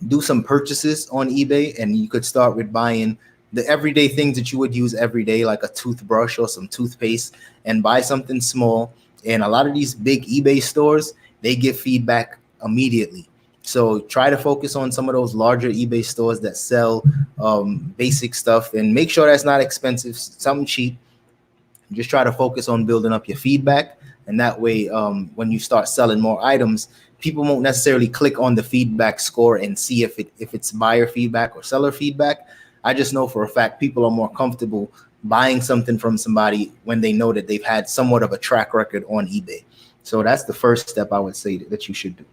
do some purchases on eBay, and you could start with buying the everyday things that you would use every day, like a toothbrush or some toothpaste, and buy something small. And a lot of these big eBay stores, they give feedback immediately. So try to focus on some of those larger eBay stores that sell basic stuff, and make sure that's not expensive, something cheap. Just try to focus on building up your feedback. And that way, when you start selling more items, people won't necessarily click on the feedback score and see if it's buyer feedback or seller feedback. I just know for a fact people are more comfortable buying something from somebody when they know that they've had somewhat of a track record on eBay. So that's the first step I would say that you should do.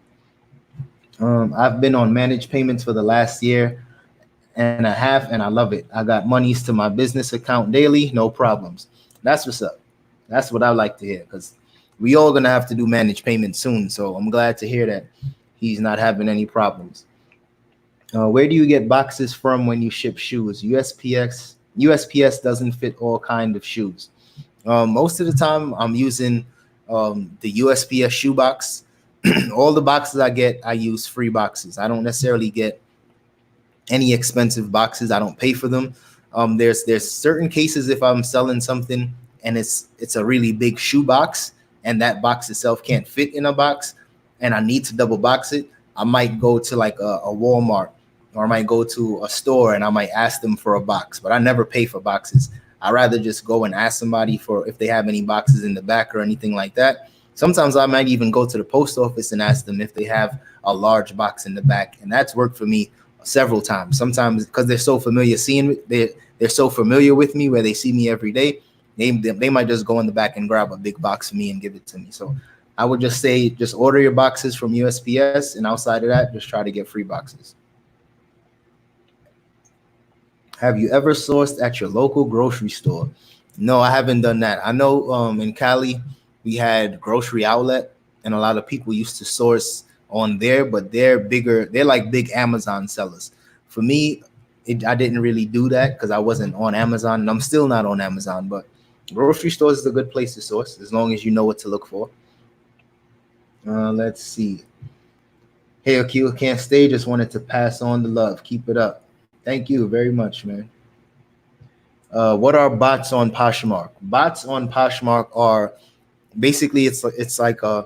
I've been on managed payments for the last year and a half, and I love it. I got monies to my business account daily, no problems. That's what's up. That's what I like to hear, because we all gonna have to do managed payments soon. So I'm glad to hear that he's not having any problems. Where do you get boxes from when you ship shoes? USPS doesn't fit all kind of shoes. Most of the time I'm using the USPS shoe box. All the boxes I get, I use free boxes. I don't necessarily get any expensive boxes. I don't pay for them. There's certain cases if I'm selling something and it's a really big shoe box and that box itself can't fit in a box and I need to double box it, I might go to like a Walmart, or I might go to a store and I might ask them for a box, but I never pay for boxes. I rather just go and ask somebody for if they have any boxes in the back or anything like that. Sometimes I might even go to the post office and ask them if they have a large box in the back. And that's worked for me several times. Sometimes because they're so familiar they're so familiar with me where they see me every day. They might just go in the back and grab a big box for me and give it to me. So I would just say, just order your boxes from USPS, and outside of that, just try to get free boxes. Have you ever sourced at your local grocery store? No, I haven't done that. I know in Cali, we had Grocery Outlet, and a lot of people used to source on there, but they're bigger. They're like big Amazon sellers. For me, I didn't really do that because I wasn't on Amazon, and I'm still not on Amazon, but grocery stores is a good place to source as long as you know what to look for. Let's see. Hey, Akil, can't stay. Just wanted to pass on the love. Keep it up. Thank you very much, man. What are bots on Poshmark? Bots on Poshmark are basically it's like a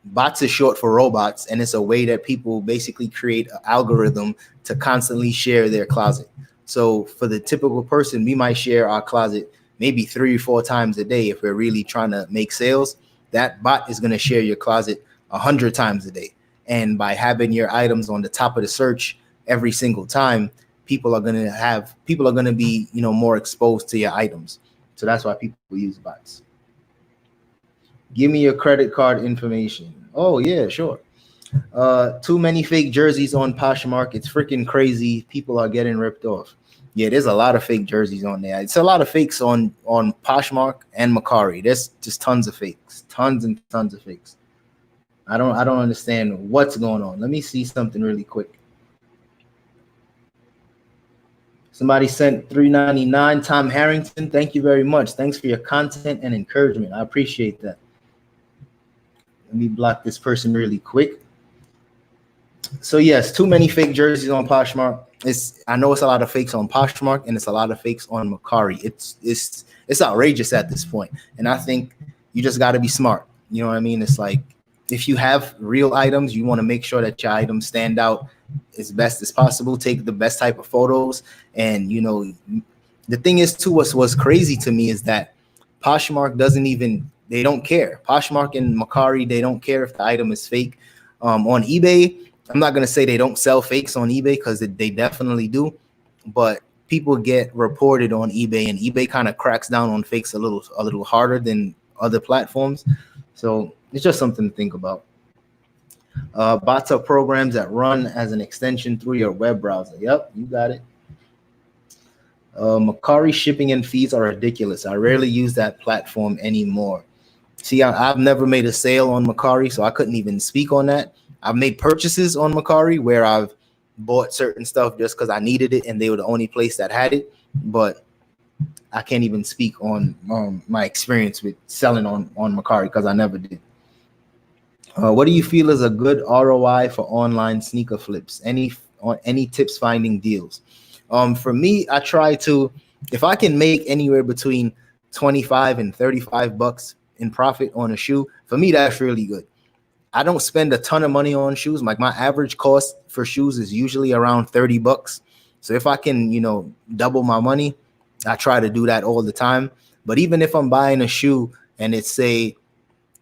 bots is short for robots, and it's a way that people basically create an algorithm to constantly share their closet. So for the typical person, we might share our closet maybe 3 or 4 times a day. If we're really trying to make sales, that bot is going to share your closet 100 times a day. And by having your items on the top of the search every single time, people are going to be, more exposed to your items. So that's why people use bots. Give me your credit card information. Oh yeah, sure. Too many fake jerseys on Poshmark. It's freaking crazy. People are getting ripped off. Yeah, there's a lot of fake jerseys on there. It's a lot of fakes on Poshmark and Mercari. There's just tons of fakes, tons and tons of fakes. I don't understand what's going on. Let me see something really quick. Somebody sent $3.99. Tom Harrington, thank you very much. Thanks for your content and encouragement. I appreciate that. Let me block this person really quick. So yes, too many fake jerseys on Poshmark. I know it's a lot of fakes on Poshmark, and it's a lot of fakes on Mercari. It's outrageous at this point. And I think you just got to be smart. You know what I mean? It's like, if you have real items, you want to make sure that your items stand out as best as possible. Take the best type of photos. And, the thing is too, what's crazy to me is that Poshmark they don't care. Poshmark and Mercari, they don't care if the item is fake. On eBay, I'm not going to say they don't sell fakes on eBay, because they definitely do. But people get reported on eBay, and eBay kind of cracks down on fakes a little harder than other platforms. So it's just something to think about. Bots are programs that run as an extension through your web browser. Yep, you got it. Mercari shipping and fees are ridiculous. I rarely use that platform anymore. See, I've never made a sale on Mercari, so I couldn't even speak on that. I've made purchases on Mercari where I've bought certain stuff just because I needed it and they were the only place that had it. But I can't even speak on my experience with selling on Mercari because I never did. What do you feel is a good ROI for online sneaker flips? Any tips finding deals? For me, I try to, if I can make anywhere between 25 and 35 bucks in profit on a shoe, for me, that's really good. I don't spend a ton of money on shoes. Like, my average cost for shoes is usually around 30 bucks. So if I can, double my money, I try to do that all the time. But even if I'm buying a shoe and it's, say,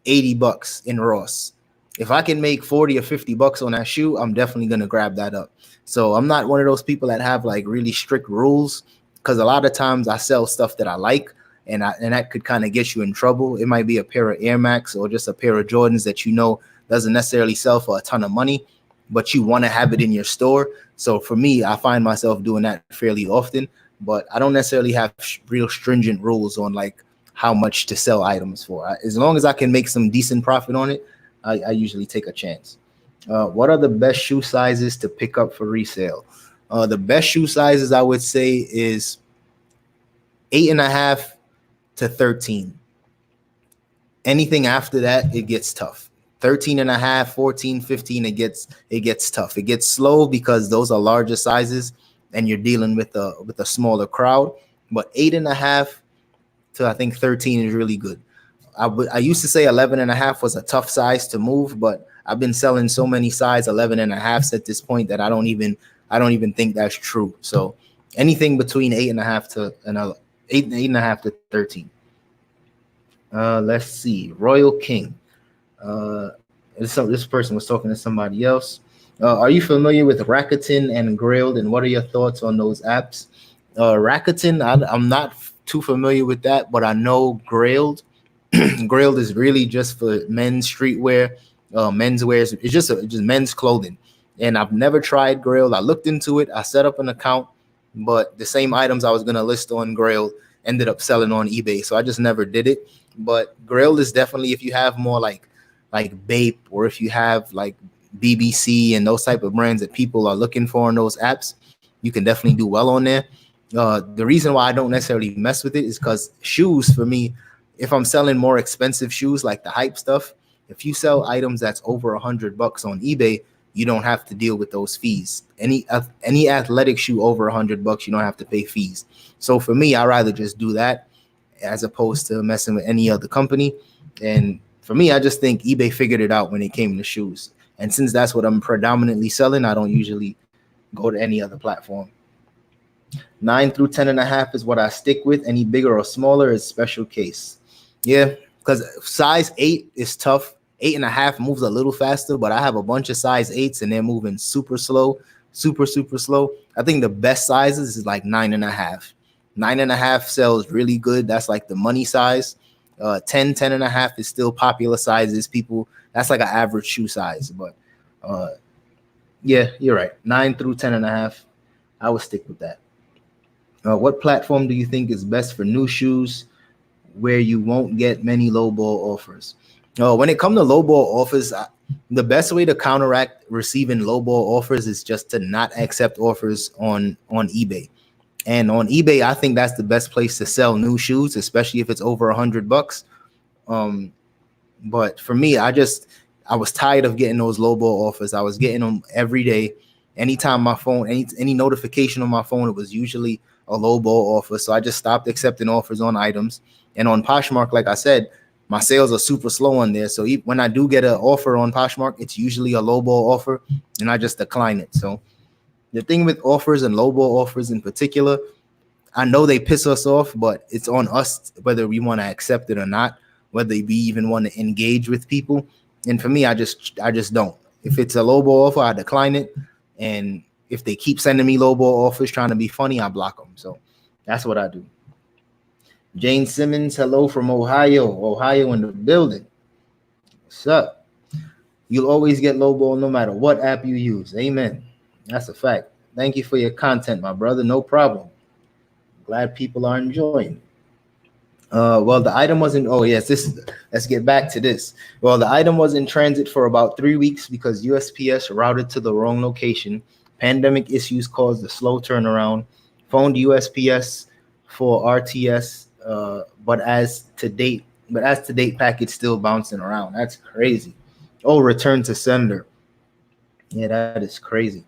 80 bucks in Ross, if I can make 40 or 50 bucks on that shoe, I'm definitely going to grab that up. So I'm not one of those people that have like really strict rules, because a lot of times I sell stuff that I like, and that could kind of get you in trouble. It might be a pair of Air Max or just a pair of Jordans that doesn't necessarily sell for a ton of money, but you want to have it in your store. So for me, I find myself doing that fairly often, but I don't necessarily have real stringent rules on like how much to sell items for. As long as I can make some decent profit on it, I usually take a chance. What are the best shoe sizes to pick up for resale? The best shoe sizes I would say is 8.5 to 13. Anything after that, it gets tough. 13.5, 14, 15, it gets tough. It gets slow because those are larger sizes and you're dealing with a smaller crowd. But 8.5 to I think 13 is really good. I used to say 11.5 was a tough size to move, but I've been selling so many size 11.5s at this point that I don't even think that's true. So anything between 8.5 to 13. Let's see. Royal King. This person was talking to somebody else. Are you familiar with Rakuten and Grailed, and what are your thoughts on those apps? Rakuten, I'm not too familiar with that, but I know Grailed. Grailed is really just for men's streetwear, menswear. It's just men's clothing. And I've never tried Grailed. I looked into it. I set up an account, but the same items I was gonna list on Grailed ended up selling on eBay. So I just never did it. But Grailed is definitely, if you have more like Bape, or if you have like BBC and those type of brands that people are looking for in those apps, you can definitely do well on there. The reason why I don't necessarily mess with it is because shoes, for me, if I'm selling more expensive shoes like the hype stuff, if you sell items that's over $100 on eBay, you don't have to deal with those fees. Any athletic shoe over $100, you don't have to pay fees. So for me, I rather just do that as opposed to messing with any other company. And for me, I just think eBay figured it out when it came to shoes. And since that's what I'm predominantly selling, I don't usually go to any other platform. 9 through 10.5 is what I stick with. Any bigger or smaller is special case. Yeah, because size 8 is tough. 8.5 moves a little faster, but I have a bunch of size 8s and they're moving super slow, super slow. I think the best sizes is like 9.5. 9.5 sells really good. That's like the money size. 10.5 is still popular sizes. People, that's like an average shoe size. But yeah, you're right. 9 through 10.5, I would stick with that. What platform do you think is best for new shoes where you won't get many lowball offers? When it comes to lowball offers, the best way to counteract receiving lowball offers is just to not accept offers on eBay. And on eBay, I think that's the best place to sell new shoes, especially if it's over $100. But for me, I was tired of getting those lowball offers. I was getting them every day. Anytime my phone, any notification on my phone, it was usually a lowball offer. So I just stopped accepting offers on items. And on Poshmark, like I said, my sales are super slow on there. So when I do get an offer on Poshmark, it's usually a lowball offer, and I just decline it. So the thing with offers and lowball offers in particular, I know they piss us off, but it's on us whether we want to accept it or not, whether we even want to engage with people. And for me, I just don't. If it's a lowball offer, I decline it. And if they keep sending me lowball offers trying to be funny, I block them. So that's what I do. Jane Simmons, hello from Ohio in the building. What's up? You'll always get lowball no matter what app you use. Amen. That's a fact. Thank you for your content, my brother. No problem. Glad people are enjoying. Well, the item wasn't. Oh yes, let's get back to this. Well, the item was in transit for about 3 weeks because USPS routed to the wrong location. Pandemic issues caused a slow turnaround. Phoned USPS for RTS, but as to date, package still bouncing around. That's crazy. Oh, return to sender. Yeah, that is crazy.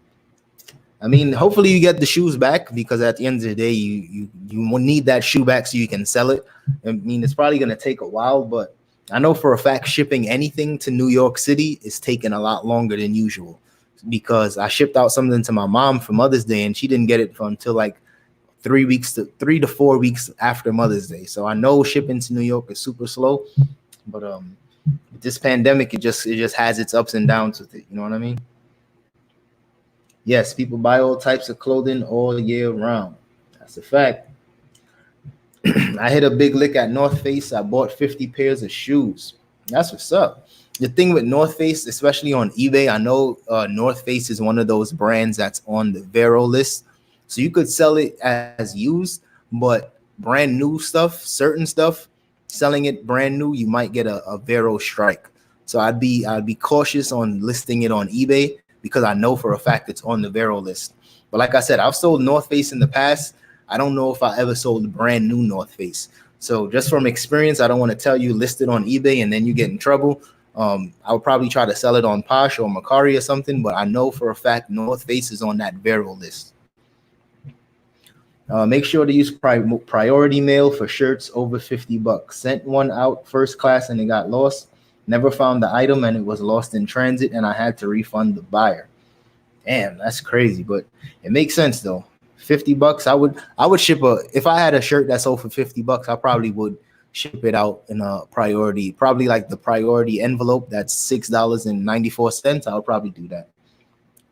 I mean, hopefully you get the shoes back, because at the end of the day, you will need that shoe back so you can sell it. I mean, it's probably going to take a while, but I know for a fact shipping anything to New York City is taking a lot longer than usual, because I shipped out something to my mom for Mother's Day and she didn't get it until like 3 to 4 weeks after Mother's Day. So I know shipping to New York is super slow, but with this pandemic, it just has its ups and downs with it. You know what I mean? Yes, people buy all types of clothing all year round. That's a fact. I hit a big lick at North Face. I bought 50 pairs of shoes. That's what's up. The thing with North Face, especially on eBay, I know North Face is one of those brands that's on the Referral list. So you could sell it as used, but brand new stuff, certain stuff, selling it brand new, you might get a Referral strike. So I'd be cautious on listing it on eBay, because I know for a fact it's on the Referral list. But like I said, I've sold North Face in the past. I don't know if I ever sold a brand new North Face. So just from experience, I don't want to tell you list it on eBay and then you get in trouble. I would probably try to sell it on Posh or Mercari or something, but I know for a fact North Face is on that Referral list. Make sure to use priority mail for shirts over $50. Sent one out first class and it got lost. Never found the item and it was lost in transit and I had to refund the buyer. Damn, that's crazy, but it makes sense though. $50, I would ship if I had a shirt that sold for $50, I probably would ship it out in a priority, probably like the priority envelope. That's $6.94. I would probably do that.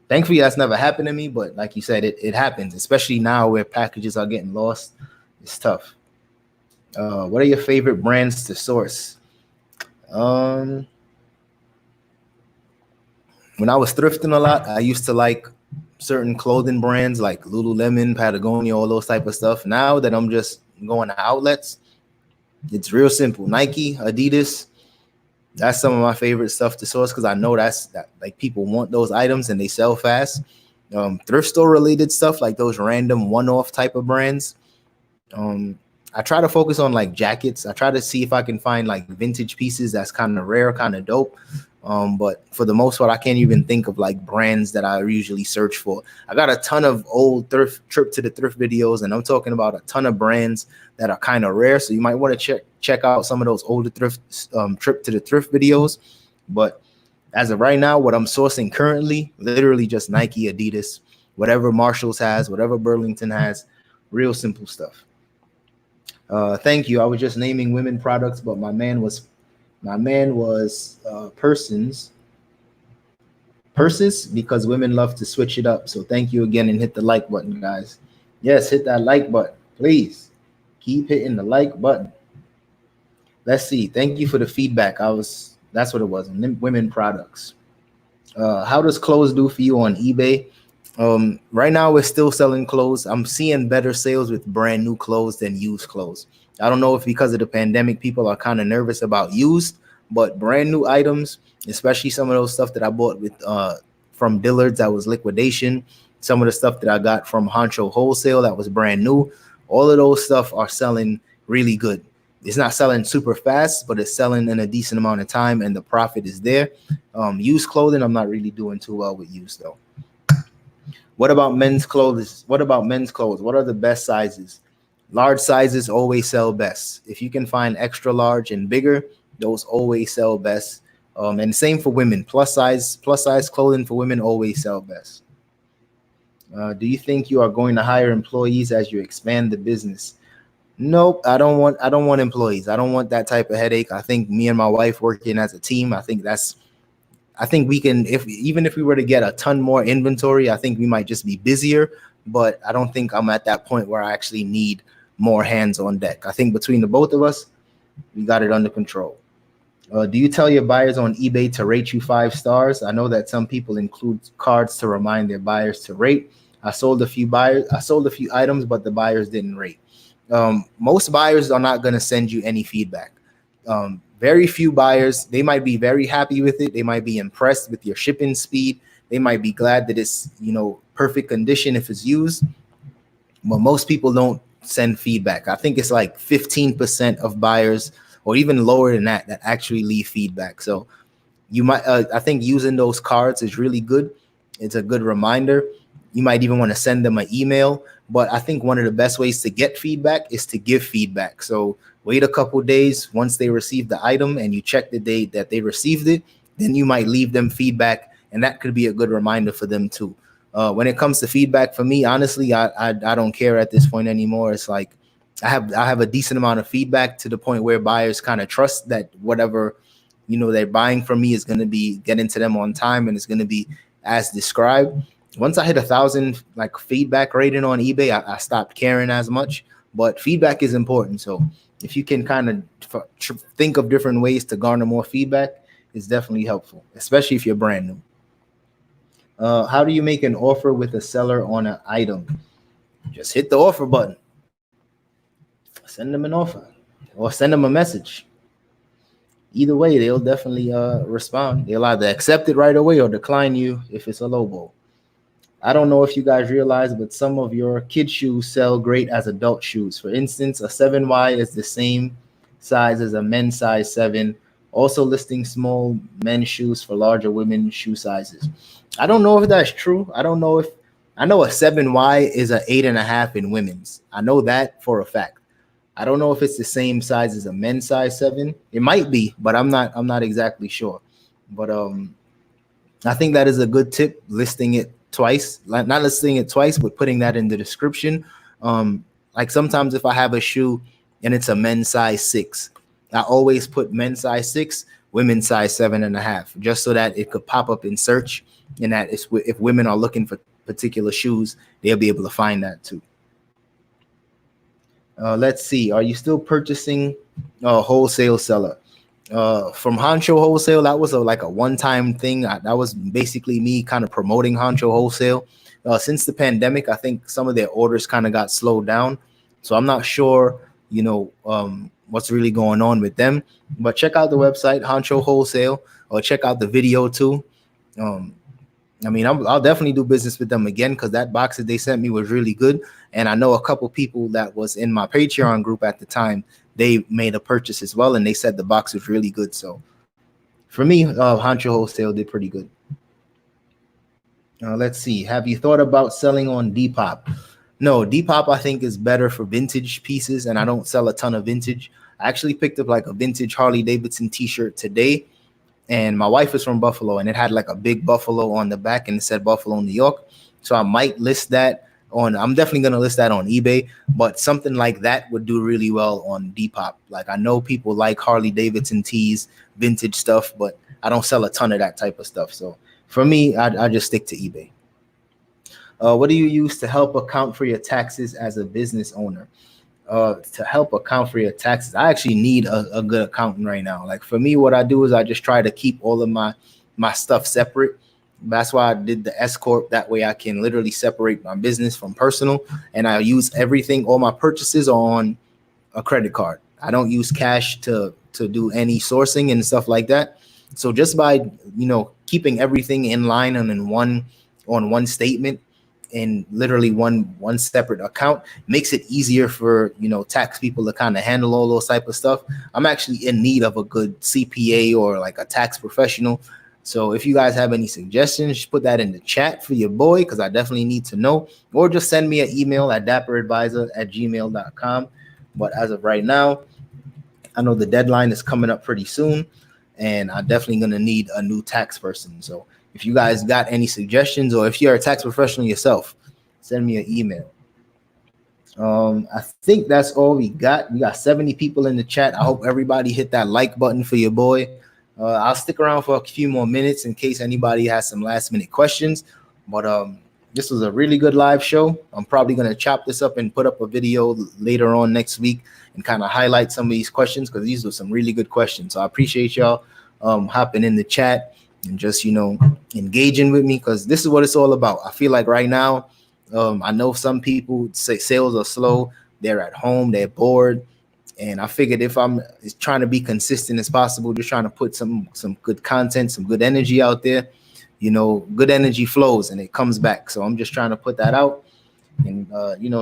Thankfully, that's never happened to me, but like you said, it happens, especially now where packages are getting lost. It's tough. What are your favorite brands to source? Um, when I was thrifting a lot, I used to like certain clothing brands like Lululemon, Patagonia, all those type of stuff. Now that I'm just going to outlets, it's real simple. Nike, Adidas, that's some of my favorite stuff to source because I know that like people want those items and they sell fast. Thrift store related stuff like those random one-off type of brands. Um, I try to focus on like jackets. I try to see if I can find like vintage pieces that's kind of rare, kind of dope. But for the most part, I can't even think of like brands that I usually search for. I got a ton of old thrift trip to the thrift videos, and I'm talking about a ton of brands that are kind of rare. So you might want to check out some of those older thrift trip to the thrift videos. But as of right now, what I'm sourcing currently, literally just Nike, Adidas, whatever Marshalls has, whatever Burlington has, real simple stuff. Thank you. I was just naming women products, but my man was purses because women love to switch it up. So thank you again and hit the like button, guys. Yes, hit that like button, please. Keep hitting the like button. Let's see. Thank you for the feedback. That's what it was. Women products. How does clothes do for you on eBay? Right now we're still selling clothes. I'm seeing better sales with brand new clothes than used clothes. I don't know if because of the pandemic, people are kind of nervous about used, but brand new items, especially some of those stuff that I bought with from Dillard's that was liquidation, some of the stuff that I got from Honcho Wholesale that was brand new, all of those stuff are selling really good. It's not selling super fast, but it's selling in a decent amount of time and the profit is there. Used clothing, I'm not really doing too well with used though. What about men's clothes? What are the best sizes? Large sizes always sell best. If you can find extra large and bigger, those always sell best. And same for women. Plus size clothing for women always sell best. Do you think you are going to hire employees as you expand the business? Nope, I don't want employees. I don't want that type of headache. I think me and my wife working as a team, I think we can, even if we were to get a ton more inventory, I think we might just be busier, but I don't think I'm at that point where I actually need more hands on deck. I think between the both of us, we got it under control. Do you tell your buyers on eBay to rate you 5 stars? I know that some people include cards to remind their buyers to rate. I sold a few items, but the buyers didn't rate. Most buyers are not going to send you any feedback. Very few buyers, they might be very happy with it. They might be impressed with your shipping speed. They might be glad that it's, perfect condition if it's used. But most people don't send feedback. I think it's like 15% of buyers, or even lower than that actually leave feedback. So you might, I think using those cards is really good. It's a good reminder. You might even want to send them an email. But I think one of the best ways to get feedback is to give feedback. So wait a couple days once they receive the item and you check the date that they received it, then you might leave them feedback, and that could be a good reminder for them too. When it comes to feedback, for me, honestly, I don't care at this point anymore. It's like I have a decent amount of feedback to the point where buyers kind of trust that whatever they're buying from me is going to be getting to them on time and it's going to be as described. Once I hit 1,000 like feedback rating on eBay, I stopped caring as much. But feedback is important. So if you can kind of think of different ways to garner more feedback, it's definitely helpful, especially if you're brand new. How do you make an offer with a seller on an item? Just hit the offer button. Send them an offer or send them a message. Either way, they'll definitely respond. They'll either accept it right away or decline you if it's a low ball. I don't know if you guys realize, but some of your kid shoes sell great as adult shoes. For instance, a 7Y is the same size as a men's size 7. Also listing small men's shoes for larger women's shoe sizes. I don't know if that's true. I know a 7Y is an 8.5 in women's. I know that for a fact. I don't know if it's the same size as a men's size 7. It might be, but I'm not exactly sure. But I think that is a good tip, listing it twice, not listing it twice, but putting that in the description. Like sometimes if I have a shoe and it's a men's size 6, I always put men's size 6, women's size 7.5, just so that it could pop up in search, and that if women are looking for particular shoes, they'll be able to find that too. Let's see. Are you still purchasing a wholesale seller? From Honcho Wholesale, that was like a one-time thing. That was basically me kind of promoting Honcho Wholesale. Since the pandemic, I think some of their orders kind of got slowed down. So I'm not sure, what's really going on with them. But check out the website, Honcho Wholesale, or check out the video too. Um, I'll definitely do business with them again because that box that they sent me was really good. And I know a couple people that was in my Patreon group at the time, they made a purchase as well, and they said the box was really good. So for me, Honcho Wholesale did pretty good. Let's see. Have you thought about selling on Depop? No, Depop I think is better for vintage pieces, and I don't sell a ton of vintage. I actually picked up like a vintage Harley Davidson t-shirt today, and my wife is from Buffalo, and it had like a big buffalo on the back, and it said Buffalo, New York. So I might list that on. I'm definitely gonna list that on eBay, but something like that would do really well on Depop. Like I know people like Harley Davidson tees, vintage stuff, but I don't sell a ton of that type of stuff. So for me, I just stick to eBay. What do you use to help account for your taxes as a business owner? To help account for your taxes, I actually need a good accountant right now. Like for me, what I do is I just try to keep all of my stuff separate. That's why I did the S corp. That way I can literally separate my business from personal, and I use everything. All my purchases are on a credit card. I don't use cash to do any sourcing and stuff like that. So just by keeping everything in line and in one statement, in literally one separate account, makes it easier for tax people to kind of handle all those type of stuff. I'm actually in need of a good CPA or like a tax professional. So if you guys have any suggestions, just put that in the chat for your boy, because I definitely need to know, or just send me an email at DapperAdvisor@gmail.com. But as of right now, I know the deadline is coming up pretty soon, and I'm definitely going to need a new tax person. So if you guys got any suggestions, or if you're a tax professional yourself, send me an email. I think that's all we got. We got 70 people in the chat. I hope everybody hit that like button for your boy. I'll stick around for a few more minutes in case anybody has some last minute questions. But this was a really good live show. I'm probably going to chop this up and put up a video later on next week and kind of highlight some of these questions, because these were some really good questions. So I appreciate y'all hopping in the chat and just engaging with me, because this is what it's all about. I feel like right now, I know some people say sales are slow, they're at home, they're bored, and I figured if I'm trying to be consistent as possible, just trying to put some good content, some good energy out there, good energy flows and it comes back. So I'm just trying to put that out, and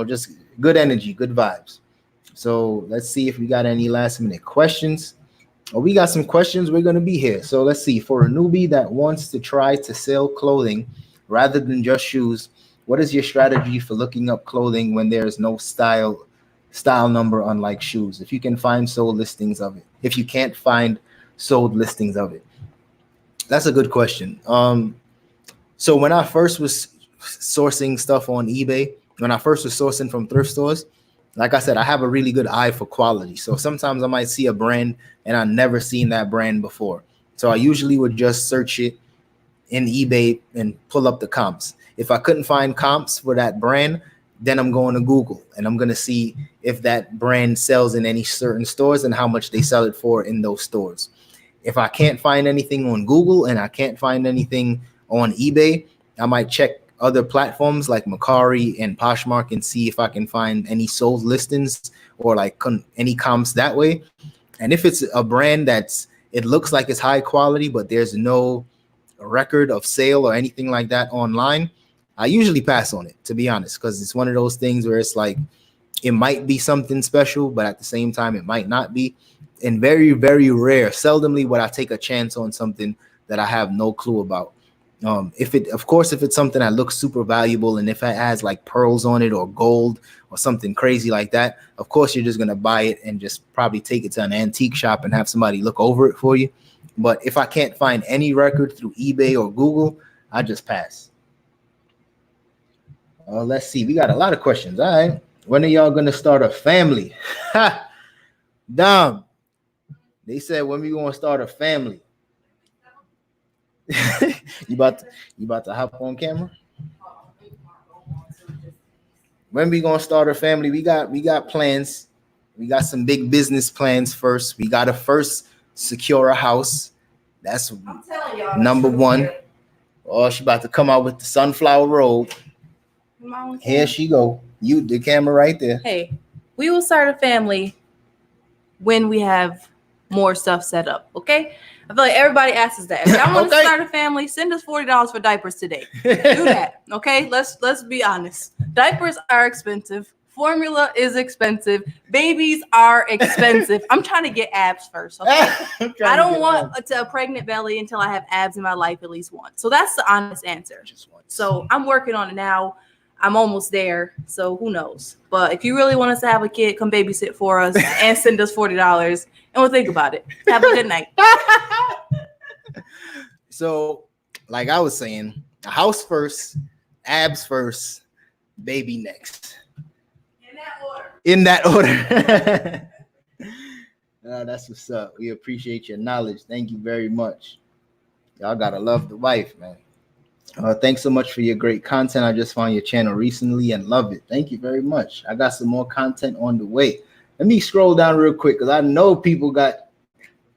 just good energy, good vibes. So let's see if we got any last minute questions. We got some questions. We're going to be here. So let's see. For a newbie that wants to try to sell clothing rather than just shoes, what is your strategy for looking up clothing when there's no style number, unlike shoes? If you can find sold listings of it. If you can't find sold listings of it. That's a good question. So when I first was sourcing stuff on eBay, when I first was sourcing from thrift stores, like I said, I have a really good eye for quality. So sometimes I might see a brand and I've never seen that brand before. So I usually would just search it in eBay and pull up the comps. If I couldn't find comps for that brand, then I'm going to Google and I'm going to see if that brand sells in any certain stores and how much they sell it for in those stores. If I can't find anything on Google and I can't find anything on eBay, I might check other platforms like Mercari and Poshmark and see if I can find any sold listings or like any comps that way. And if it's a brand it looks like it's high quality, but there's no record of sale or anything like that online, I usually pass on it, to be honest, because it's one of those things where it's like it might be something special, but at the same time, it might not be. And very, very rare, seldomly would I take a chance on something that I have no clue about. If it's something that looks super valuable and if it has like pearls on it or gold or something crazy like that, of course, you're just going to buy it and just probably take it to an antique shop and have somebody look over it for you. But if I can't find any record through eBay or Google, I just pass. Let's see. We got a lot of questions. All right. When are y'all going to start a family? Dom. They said, when we going to start a family? you about to hop on camera? When we gonna start a family? We got plans. We got some big business plans first. We gotta first secure a house. That's I'm telling y'all, number one. Oh, she about to come out with the sunflower robe. Here she go. You, the camera right there. Hey, we will start a family when we have more stuff set up, okay? I feel like everybody asks us that. If y'all want to start a family, send us $40 for diapers today. Do that, okay? Let's be honest. Diapers are expensive. Formula is expensive. Babies are expensive. I'm trying to get abs first, okay? I don't want a pregnant belly until I have abs in my life at least once. So that's the honest answer. So I'm working on it now. I'm almost there, so who knows? But if you really want us to have a kid, come babysit for us and send us $40, and we'll think about it. Have a good night. So, like I was saying, a house first, abs first, baby next. In that order. That's what's up. We appreciate your knowledge. Thank you very much. Y'all gotta love the wife, man. Thanks so much for your great content. I just found your channel recently and love it. Thank you very much. I got some more content on the way. Let me scroll down real quick because I know people got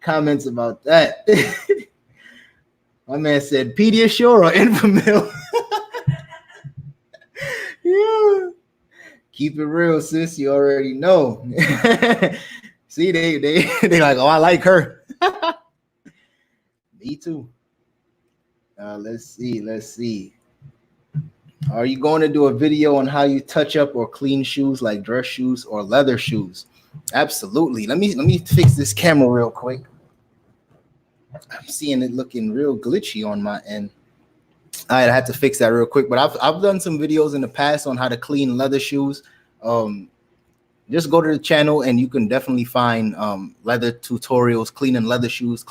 comments about that. My man said Pediasure or Infamil. Yeah. Keep it real, sis. You already know. See, they like, oh, I like her. Me too. Let's see. Are you going to do a video on how you touch up or clean shoes like dress shoes or leather shoes? Absolutely. Let me fix this camera real quick. I'm seeing it looking real glitchy on my end. I had to fix that real quick, but I've done some videos in the past on how to clean leather shoes. Just go to the channel and you can definitely find leather tutorials, cleaning leather shoes,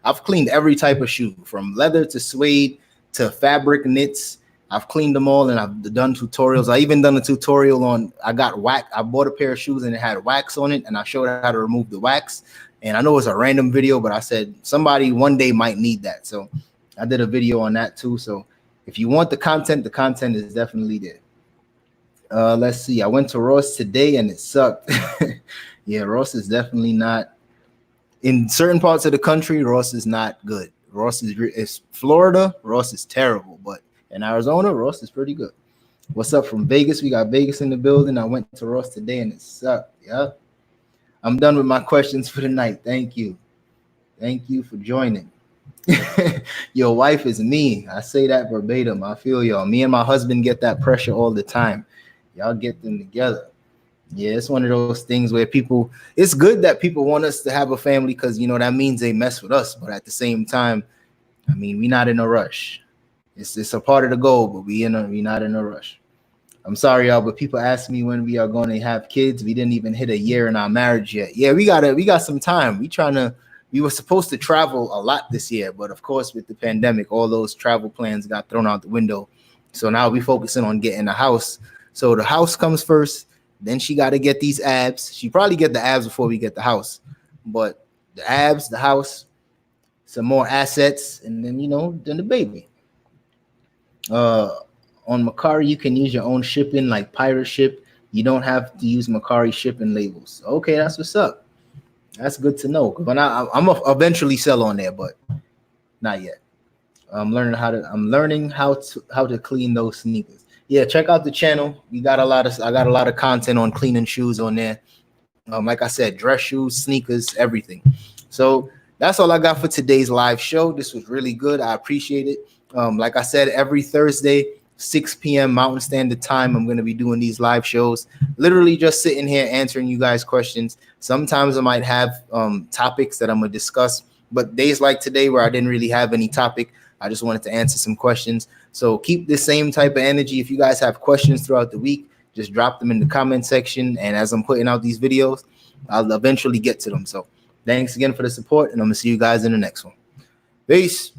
I've cleaned every type of shoe from leather to suede to fabric knits. I've cleaned them all and I've done tutorials. I even done a tutorial on, I bought a pair of shoes and it had wax on it and I showed how to remove the wax. And I know it's a random video, but I said somebody one day might need that. So I did a video on that too. So if you want the content is definitely there. Let's see. I went to Ross today and it sucked. Yeah, Ross is definitely not. In certain parts of the country, Ross is not good. Ross is Florida. Ross is terrible, but in Arizona, Ross is pretty good. What's up from Vegas? We got Vegas in the building. I went to Ross today and it sucked. Yeah. I'm done with my questions for the night. Thank you. Thank you for joining. Your wife is me. I say that verbatim. I feel y'all. Me and my husband get that pressure all the time. Y'all get them together. Yeah, it's one of those things where it's good that people want us to have a family because, you know, that means they mess with us. But at the same time, I mean, we're not in a rush. It's a part of the goal, but we're not in a rush. I'm sorry, y'all, but people ask me when we are going to have kids. We didn't even hit a year in our marriage yet. Yeah, we got some time. We were supposed to travel a lot this year, but of course, with the pandemic, all those travel plans got thrown out the window. So now we're focusing on getting a house. So the house comes first. Then she got to get these abs. She probably get the abs before we get the house. But the abs, the house, some more assets, and then, then the baby. On Mercari, you can use your own shipping like Pirate Ship. You don't have to use Mercari shipping labels. Okay, that's what's up. That's good to know. But I'm eventually sell on there, but not yet. I'm learning how to clean those sneakers. Yeah, check out the channel. I got a lot of content on cleaning shoes on there. Like I said, dress shoes, sneakers, everything. So that's all I got for today's live show. This was really good. I appreciate it. Like I said, every Thursday, 6 p.m. Mountain Standard Time, I'm going to be doing these live shows. Literally just sitting here answering you guys' questions. Sometimes I might have topics that I'm going to discuss. But days like today where I didn't really have any topic, I just wanted to answer some questions. So keep the same type of energy. If you guys have questions throughout the week, just drop them in the comment section. And as I'm putting out these videos, I'll eventually get to them. So thanks again for the support, and I'm going to see you guys in the next one. Peace.